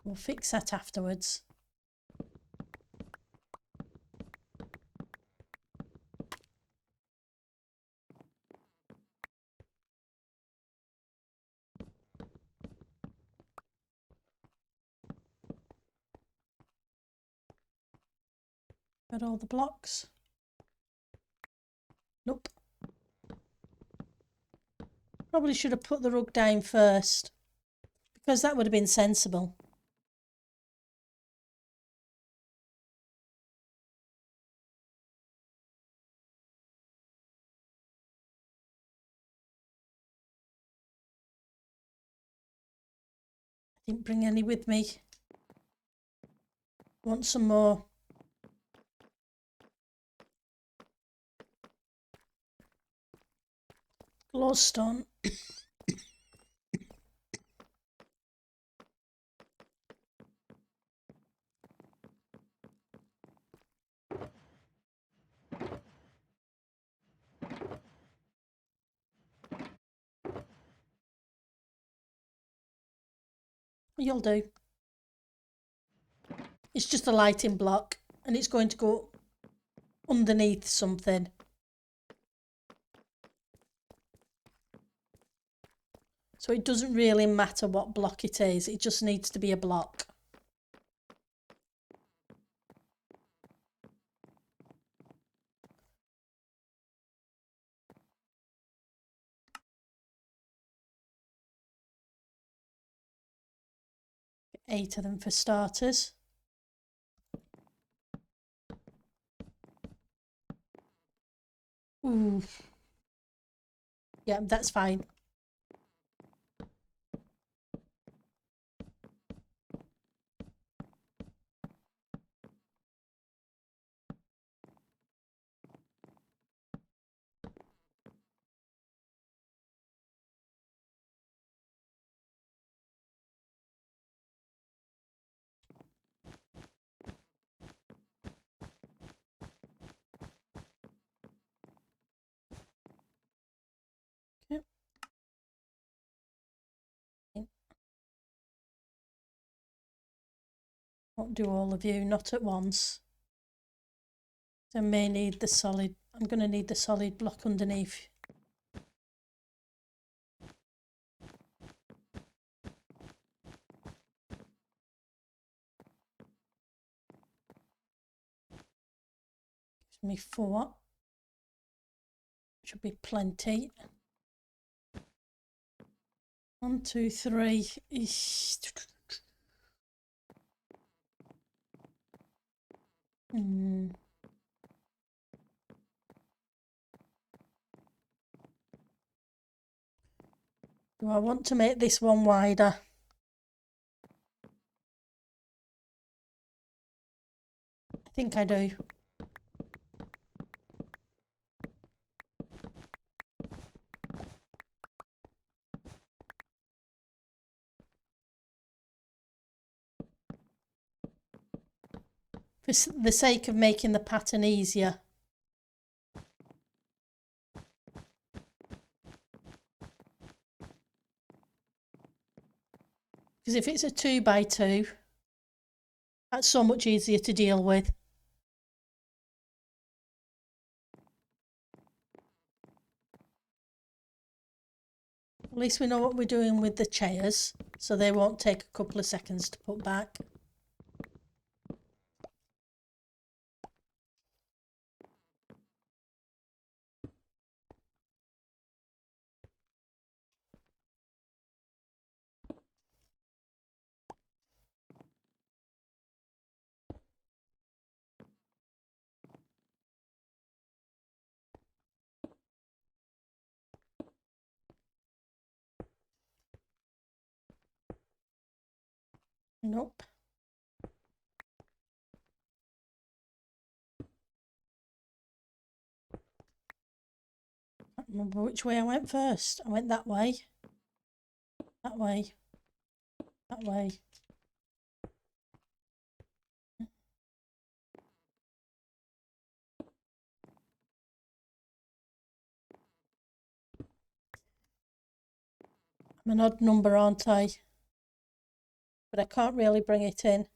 We'll fix that afterwards. Got all the blocks? Nope. Probably should have put the rug down first, because that would have been sensible. I didn't bring any with me. Want some more. Glowstone. You'll do. It's just a lighting block and it's going to go underneath something. So it doesn't really matter what block it is, it just needs to be a block. Eight of them for starters. Ooh. Yeah, that's fine. Okay. Won't do all of you, not at once. I may need the solid, I'm going to need the solid block underneath. Gives me 4. Should be plenty. 1, 2, 3. Do I want to make this one wider? I think I do. for the sake of making the pattern easier. Because if it's a 2x2, that's so much easier to deal with. At least we know what we're doing with the chairs, so they won't take a couple of seconds to put back. Nope. I can't remember which way I went first. I went that way, that way, that way. I'm an odd number, aren't I? But I can't really bring it in.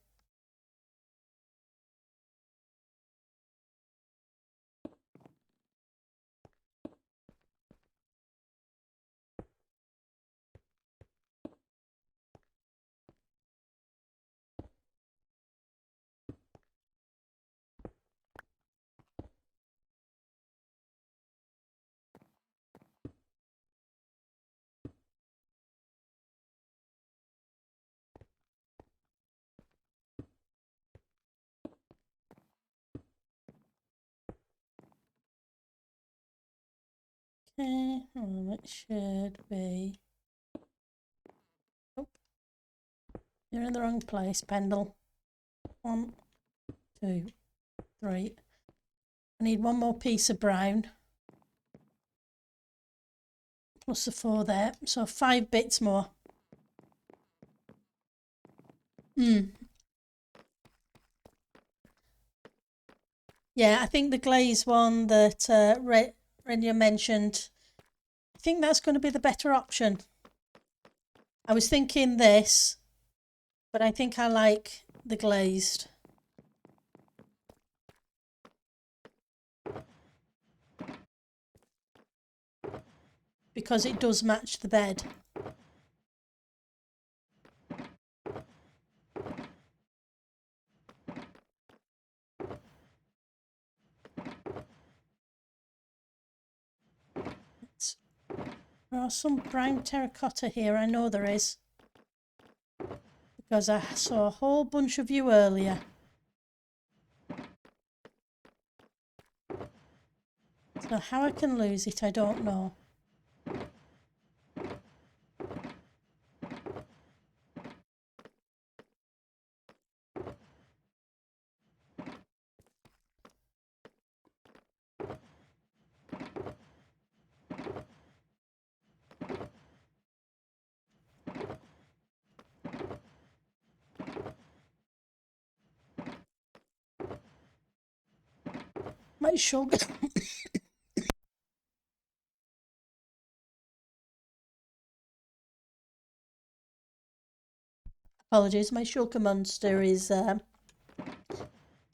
Okay, it should be. Oh, you're in the wrong place, Pendle. 1, 2, 3. I need one more piece of brown. Plus the 4 there, so 5 bits more. Yeah, I think the glaze one that Renia mentioned, I think that's going to be the better option. I was thinking this, but I think I like the glazed. Because it does match the bed. There are some brown terracotta here, I know there is. Because I saw a whole bunch of you earlier. So how I can lose it, I don't know. My sugar. Apologies, my shulker monster is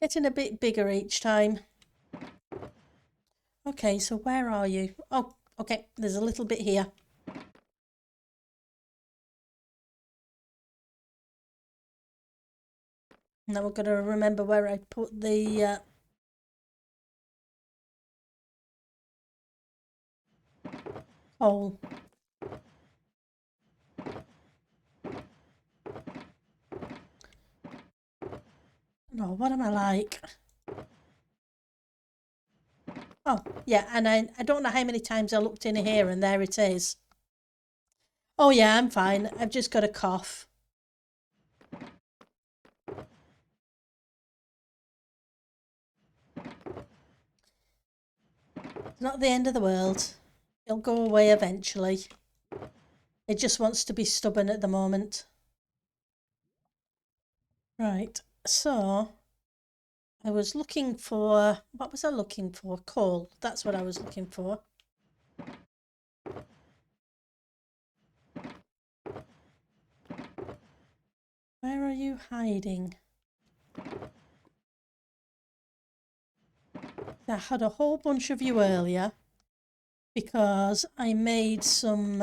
getting a bit bigger each time. Okay, so where are you? Oh, okay, there's a little bit here. Now we're going to remember where I put the hole. No, what am I like? Oh, yeah, and I don't know how many times I looked in here and there it is. Oh yeah, I'm fine. I've just got a cough. It's not the end of the world. It'll go away eventually. It just wants to be stubborn at the moment. Right, so I was looking for, what was I looking for? Coal. That's what I was looking for. Where are you hiding? I had a whole bunch of you earlier because I made some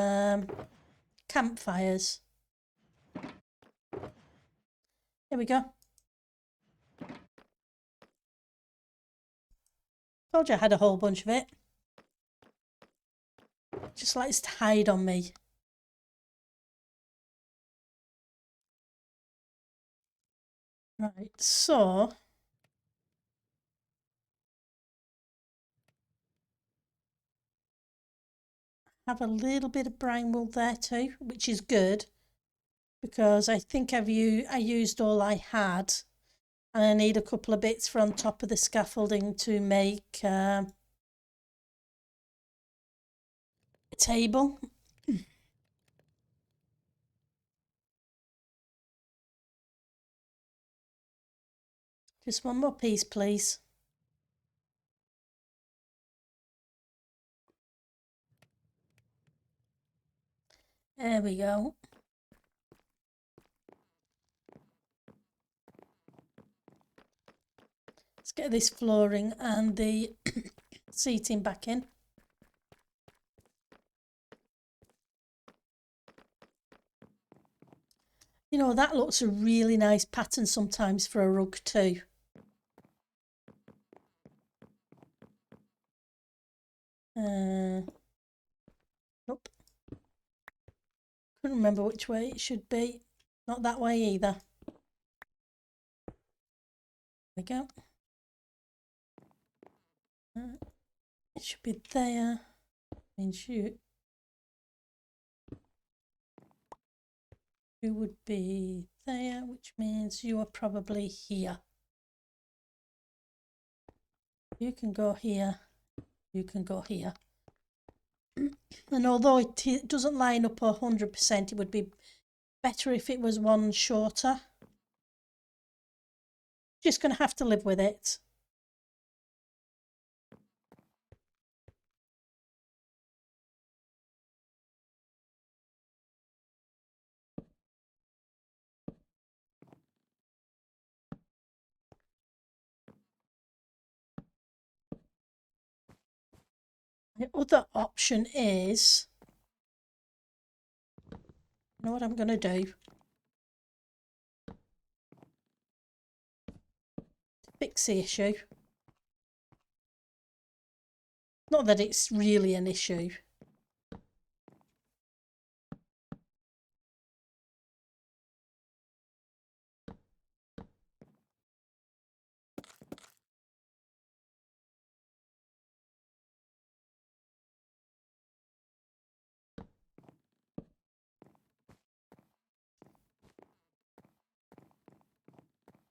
campfires. Here we go. Told you I had a whole bunch of it. Just likes to hide on me. Right, so have a little bit of brine wool there too, which is good because I think I used all I had, and I need a couple of bits for on top of the scaffolding to make a table. Just one more piece, please. There we go. Let's get this flooring and the seating back in. You know, that looks a really nice pattern sometimes for a rug too. Nope. Couldn't remember which way it should be. Not that way either. There we go. It should be there. Means you would be there, which means you are probably here. You can go here. You can go here. And although it doesn't line up 100%, it would be better if it was one shorter. Just going to have to live with it. The other option is, you know what I'm going to do? To fix the issue. Not that it's really an issue.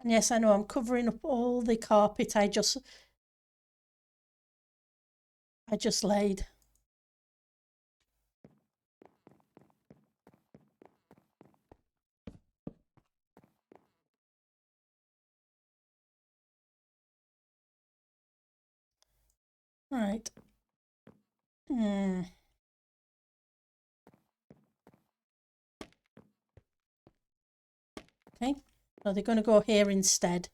And yes, I know I'm covering up all the carpet I just laid. Right. Okay, so they're going to go here instead.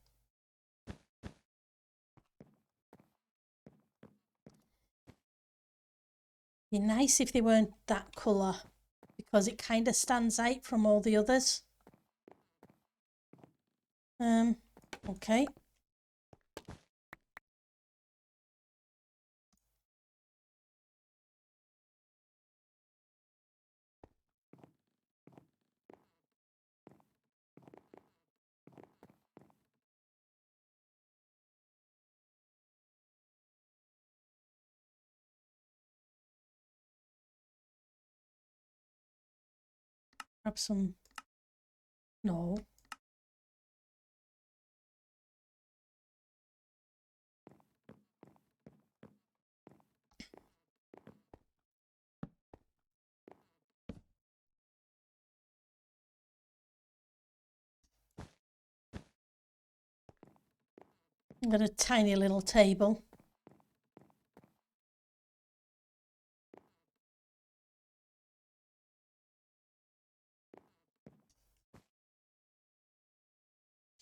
Be nice if they weren't that colour, because it kind of stands out from all the others. Okay. Grab some. No. I've got a tiny little table.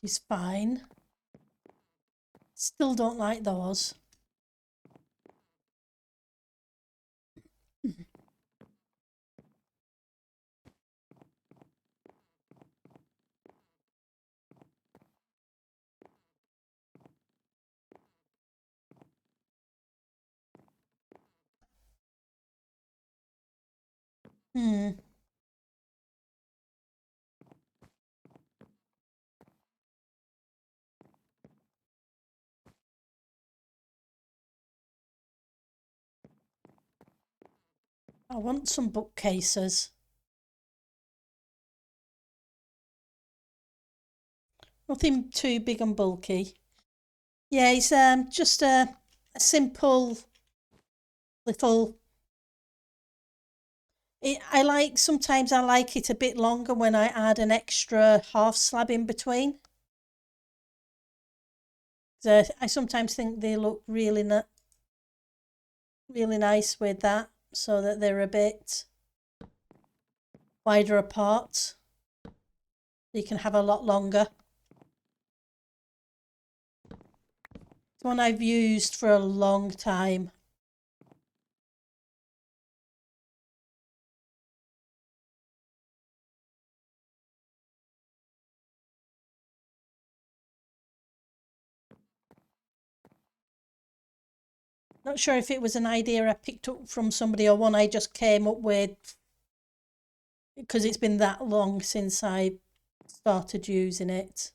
She's fine. Still don't like those. Hmm. I want some bookcases. Nothing too big and bulky. Yeah, it's just a simple little. Sometimes I like it a bit longer when I add an extra half slab in between. So I sometimes think they look really nice with that, so that they're a bit wider apart. You can have a lot longer. It's one I've used for a long time. Not sure if it was an idea I picked up from somebody or one I just came up with because it's been that long since I started using it.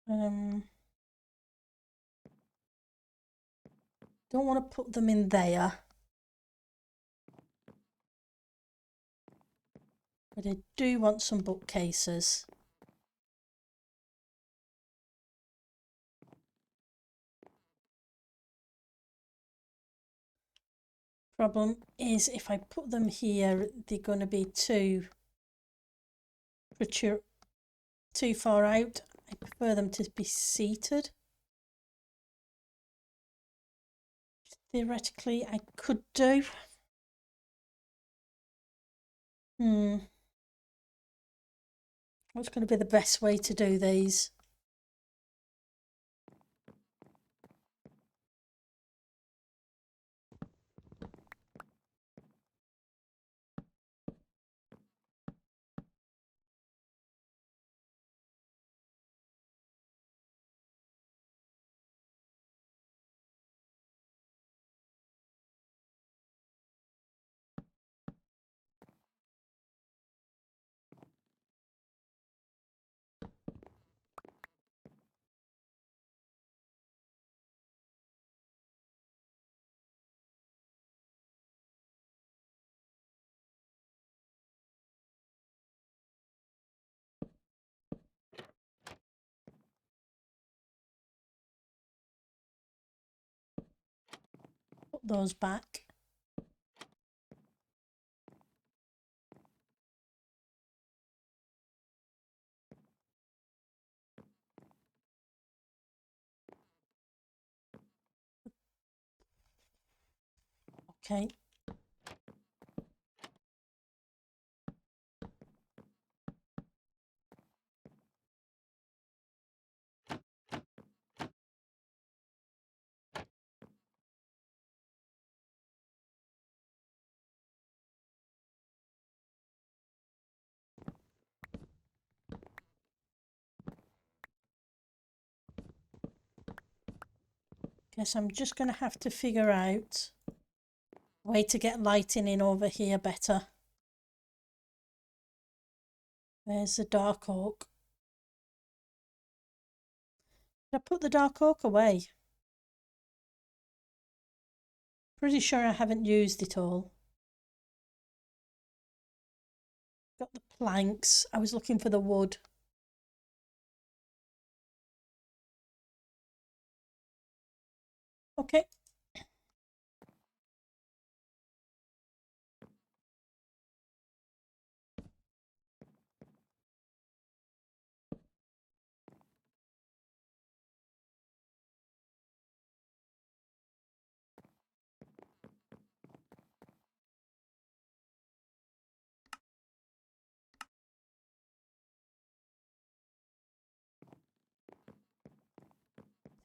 Don't want to put them in there, but I do want some bookcases. Problem is, if I put them here, they're going to be too far out. I prefer them to be seated. Theoretically, I could do. What's going to be the best way to do these? Put those back. Okay. Guess I'm just going to have to figure out a way to get lighting in over here better. There's the dark oak. Did I put the dark oak away? Pretty sure I haven't used it all. Got the planks. I was looking for the wood. Okay.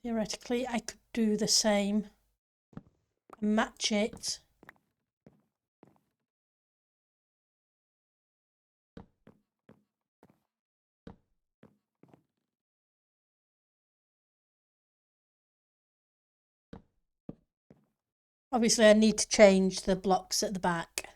Theoretically, I could do the same and match it. Obviously, I need to change the blocks at the back.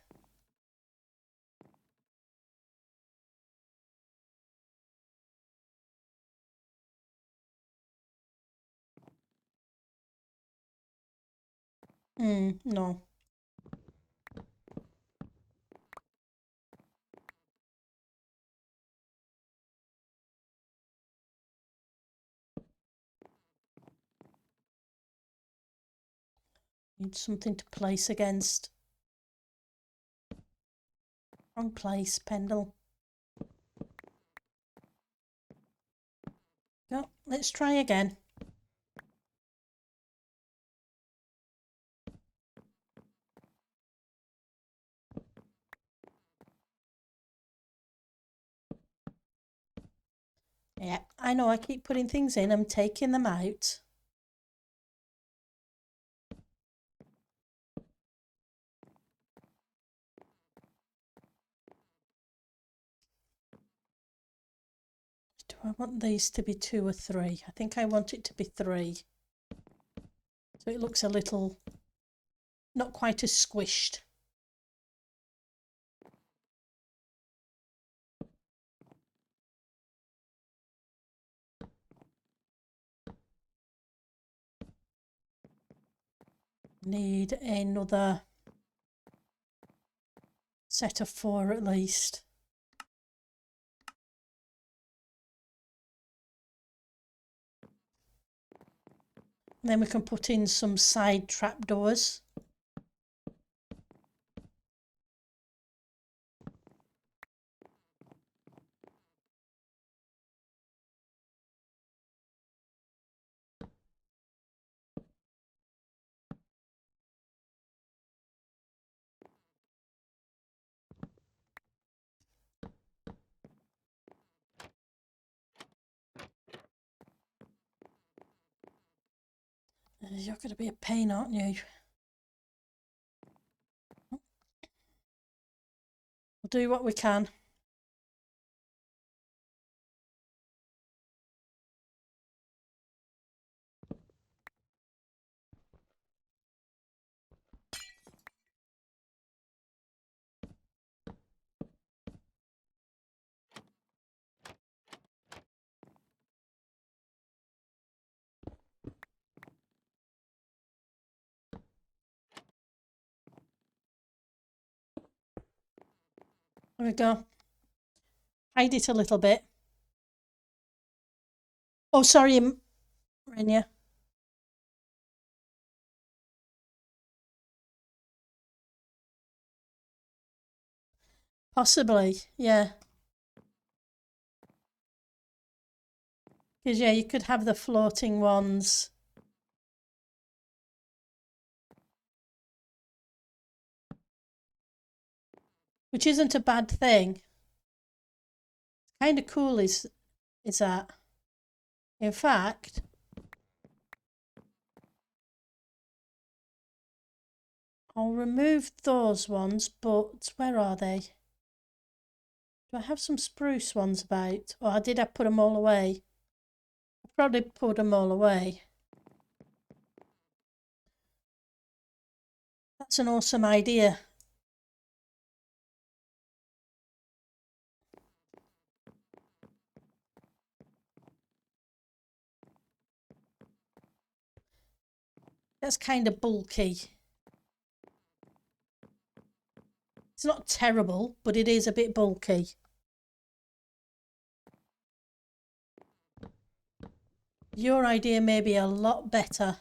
No. Need something to place against. Wrong place, Pendle. No, let's try again. Yeah, I know I keep putting things in, I'm taking them out. Do I want these to be 2 or 3? I think I want it to be 3. So it looks a little, not quite as squished. Need another set of 4 at least. And then we can put in some side trapdoors. You're going to be a pain, aren't you? We'll do what we can. There we go. Hide it a little bit. Oh, sorry, Renia. Possibly, yeah. Because, yeah, you could have the floating ones. Which isn't a bad thing. Kind of cool is that. In fact, I'll remove those ones, but where are they? Do I have some spruce ones about? Or did I put them all away? I probably put them all away. That's an awesome idea. That's kind of bulky. It's not terrible, but it is a bit bulky. Your idea may be a lot better.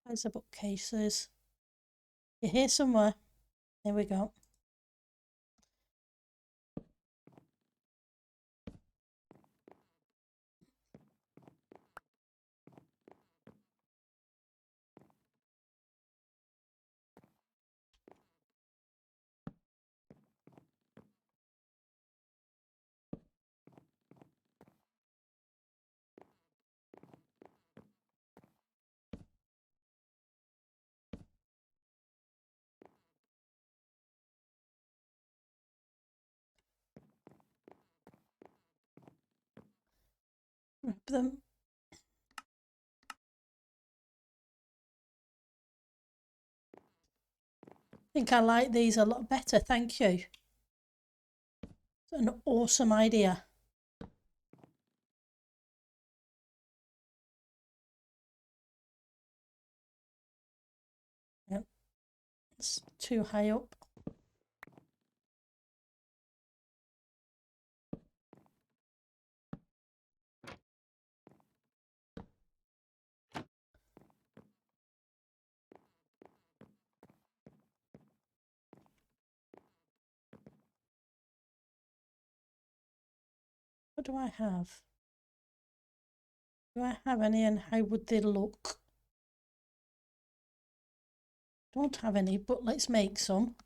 Where's the bookcases? You're here somewhere. There we go. Wrap them. I think I like these a lot better, thank you. It's an awesome idea. Yep, it's too high up. What do I have? Do I have any and how would they look? Don't have any, but let's make some.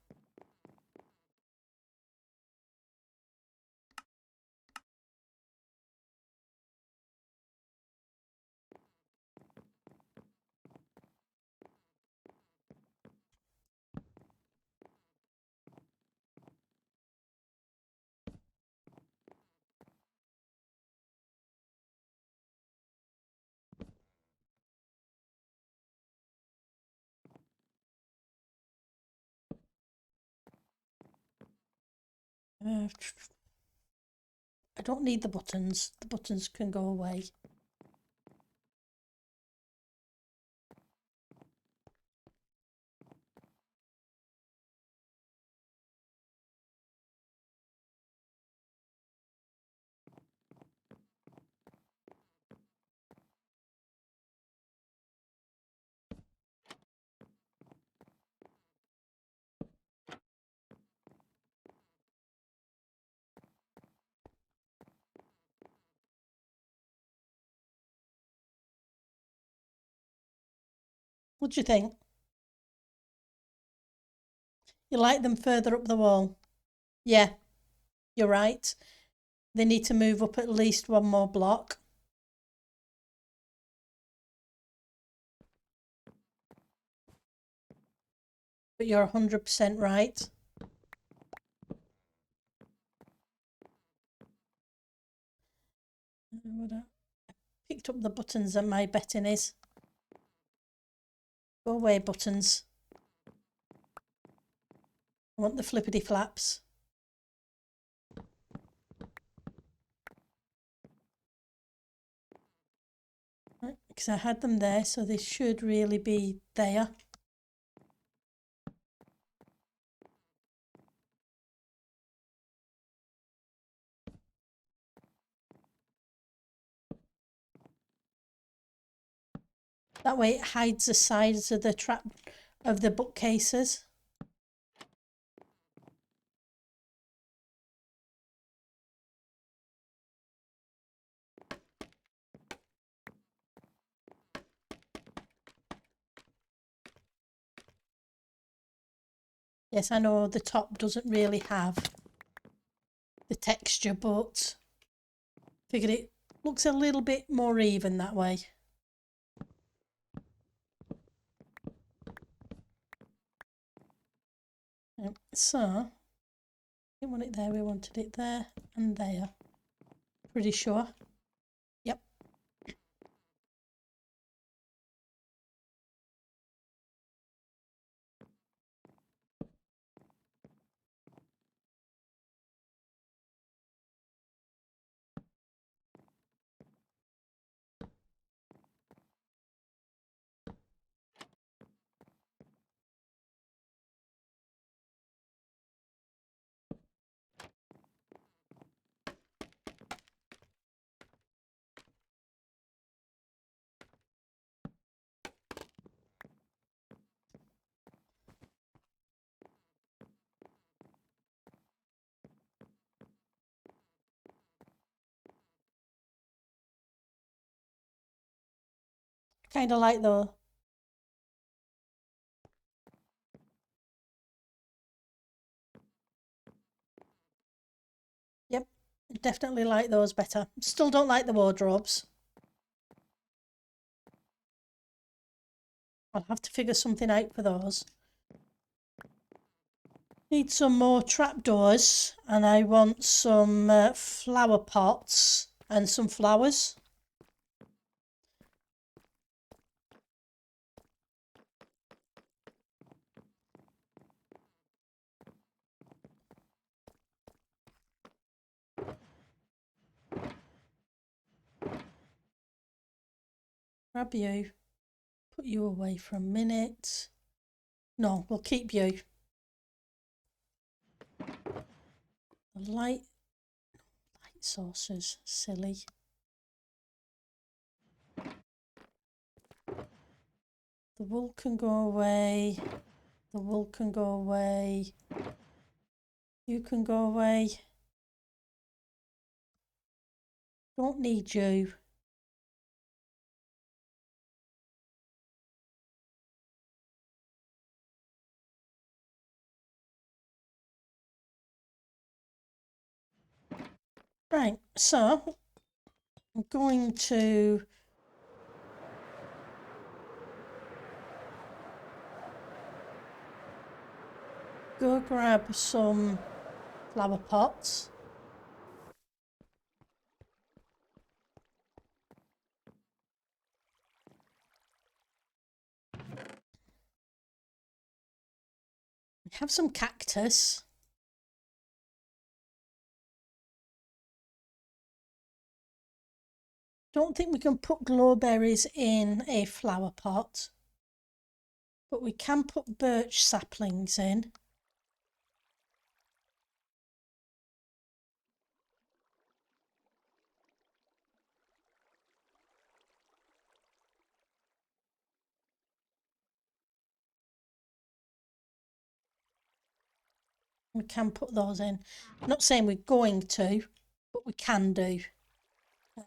I don't need the buttons. The buttons can go away. What do you think? You like them further up the wall? Yeah, you're right. They need to move up at least one more block. But you're 100% right. I picked up the buttons and my betting is. Go away, buttons. I want the flippity flaps. Because I had them there, so they should really be there. That way it hides the sides of the trap of the bookcases. Yes, I know the top doesn't really have the texture, but figured it looks a little bit more even that way. So, we didn't want it there, we wanted it there and there. Pretty sure. Yep. Kind of like the... Yep, definitely like those better. Still don't like the wardrobes. I'll have to figure something out for those. Need some more trapdoors, and I want some flower pots and some flowers. Grab you, put you away for a minute. No, we'll keep you. The light sources, silly. The wool can go away. The wool can go away. You can go away. Don't need you. Right, so I'm going to go grab some flower pots. We have some cactus. Don't think we can put glowberries in a flower pot, but we can put birch saplings in. We can put those in. I'm not saying we're going to, but we can do.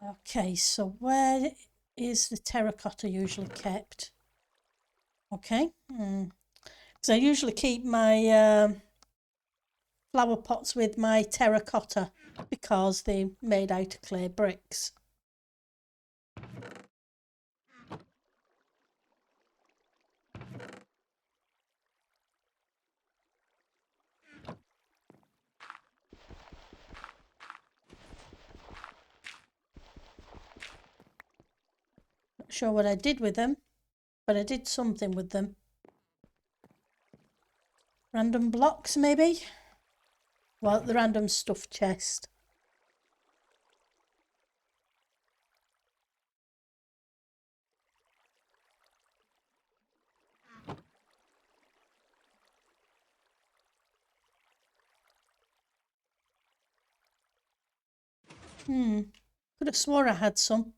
Okay, so where is the terracotta usually kept? Okay, because I usually keep my flower pots with my terracotta because they're made out of clay bricks. Not sure what I did with them, but I did something with them. Random blocks, maybe? Well, the random stuff chest. Could have swore I had some.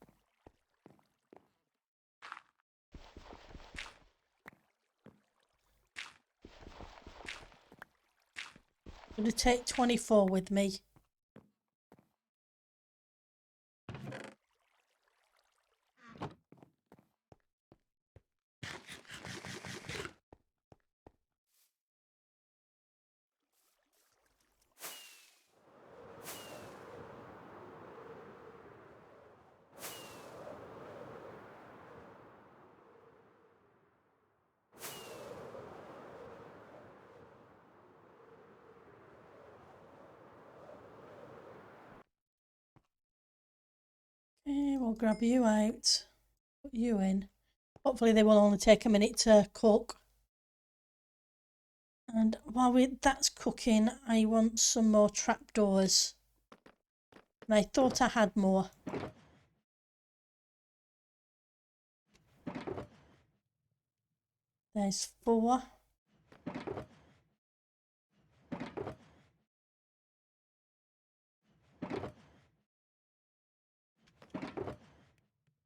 I'm going to take 24 with me. Okay, we'll grab you out, put you in. Hopefully they will only take a minute to cook. And while that's cooking, I want some more trapdoors. And I thought I had more. There's 4.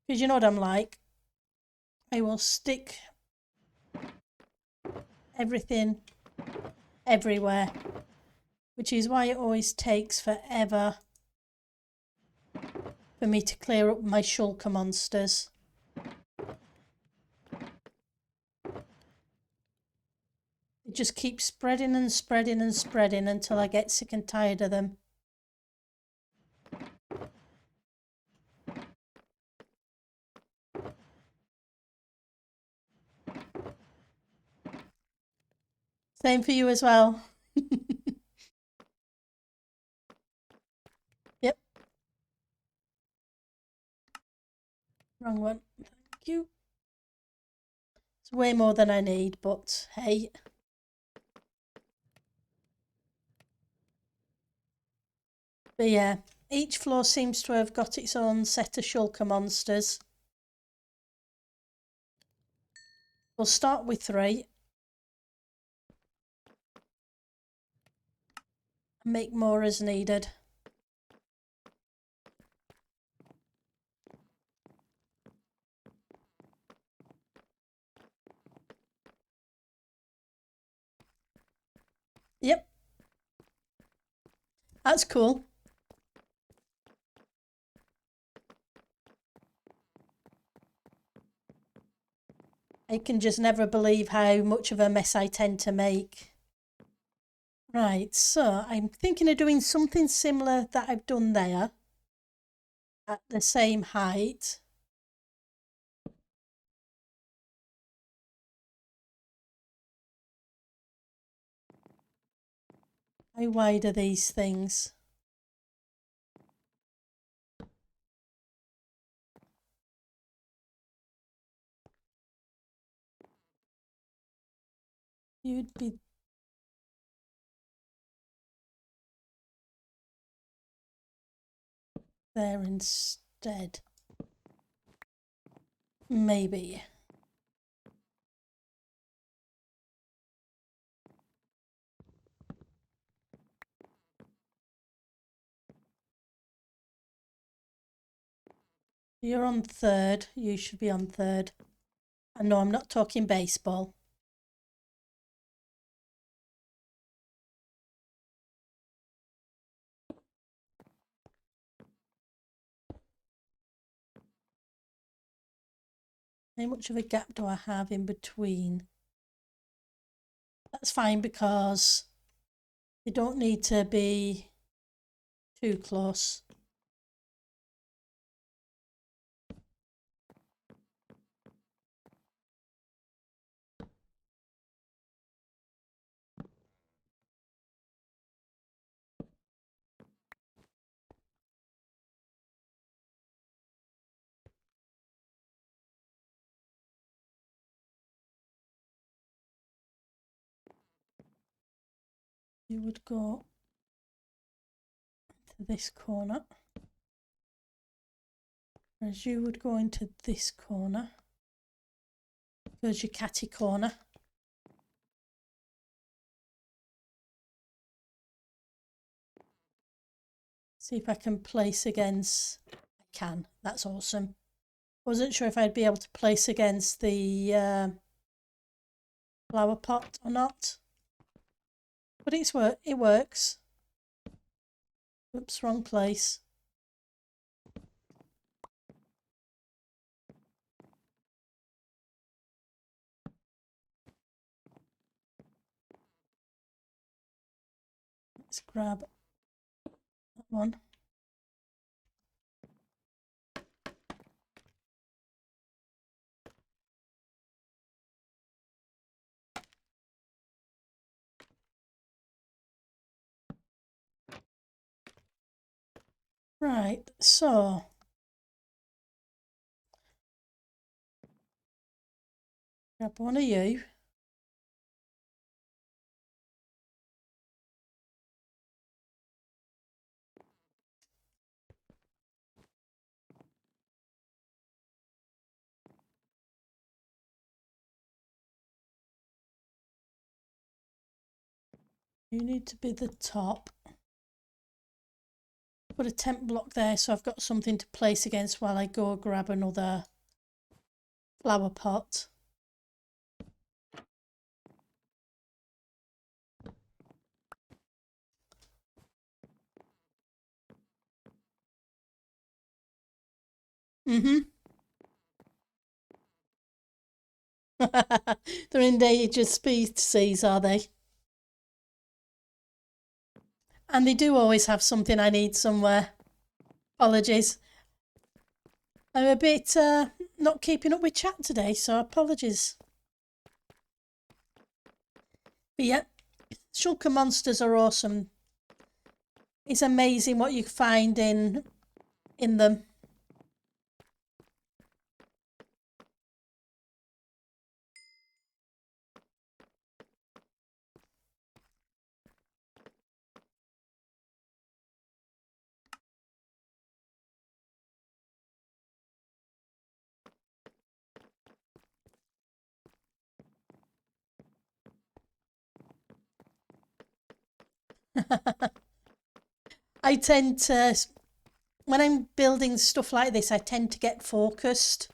Because you know what I'm like. I will stick everything everywhere, which is why it always takes forever for me to clear up my shulker monsters. I just keep spreading and spreading and spreading until I get sick and tired of them. Same for you as well. Yep. Wrong one. Thank you. It's way more than I need, but hey. But yeah, each floor seems to have got its own set of shulker monsters. We'll start with 3. And make more as needed. Yep. That's cool. I can just never believe how much of a mess I tend to make. Right, so I'm thinking of doing something similar that I've done there at the same height. How wide are these things? You'd be there instead. Maybe. You're on 3rd. You should be on 3rd. And no, I'm not talking baseball. How much of a gap do I have in between? That's fine because they don't need to be too close. You would go to this corner, whereas you would go into this corner. There's your catty corner. See if I can place against. I can. That's awesome. Wasn't sure if I'd be able to place against the flower pot or not, but it works. Oops, wrong place. Let's grab that one. Right, so grab one of you. You need to be the top. Put a temp block there so I've got something to place against while I go grab another flower pot. They're endangered species, are they? And they do always have something I need somewhere. Apologies. I'm a bit not keeping up with chat today, so apologies. But yeah, shulker monsters are awesome. It's amazing what you find in them. I tend to, when I'm building stuff like this, I tend to get focused.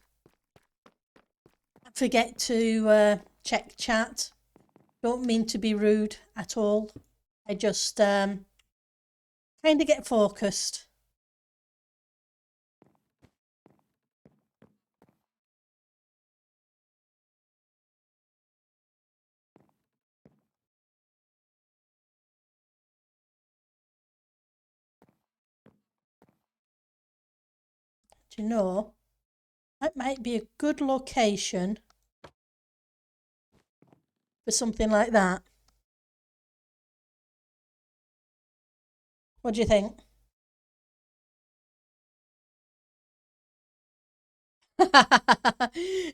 I forget to check chat. Don't mean to be rude at all. I just kind of get focused. Do you know, that might be a good location for something like that. What do you think?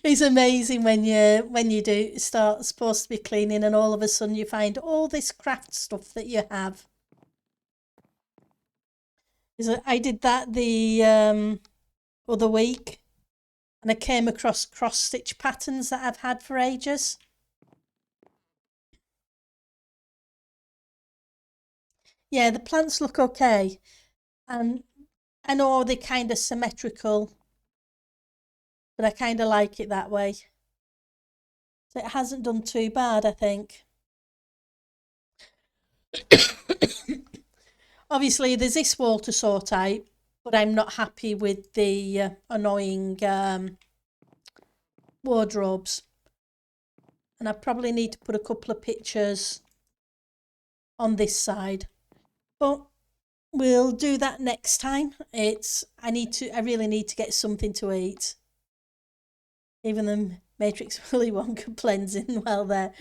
It's amazing when you do start supposed to be cleaning and all of a sudden you find all this craft stuff that you have. I did that the other week and I came across cross stitch patterns that I've had for ages. Yeah, the plants look okay, and I know they're kind of symmetrical, but I kind of like it that way. So it hasn't done too bad, I think. Obviously, there's this wall to sort out, but I'm not happy with the annoying wardrobes. And I probably need to put a couple of pictures on this side. But we'll do that next time. I really need to get something to eat. Even the Matrix Willy Wonka blends in well there.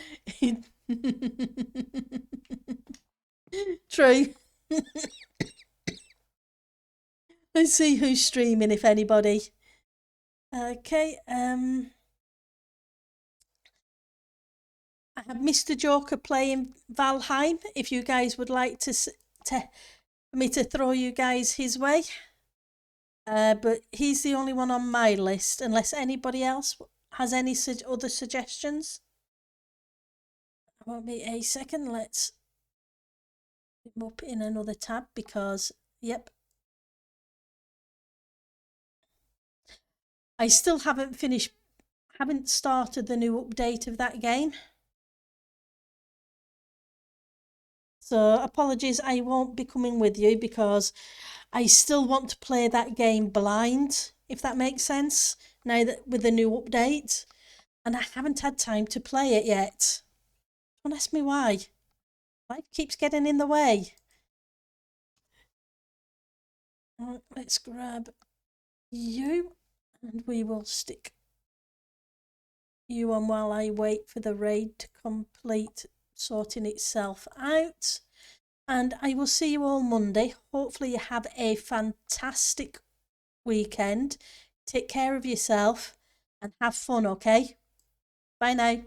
True. Let's see who's streaming, if anybody. Okay, I have Mr. Joker playing Valheim. If you guys would like to for me to throw you guys his way. But he's the only one on my list, unless anybody else has any other suggestions. I won't be a second. Let's put him up in another tab because, yep. I still haven't started the new update of that game. So apologies, I won't be coming with you because I still want to play that game blind, if that makes sense, now that with the new update. And I haven't had time to play it yet. Don't ask me why. Life keeps getting in the way. Let's grab you and we will stick you on while I wait for the raid to complete sorting itself out. And I will see you all Monday. Hopefully you have a fantastic weekend. Take care of yourself and have fun, okay? Bye now.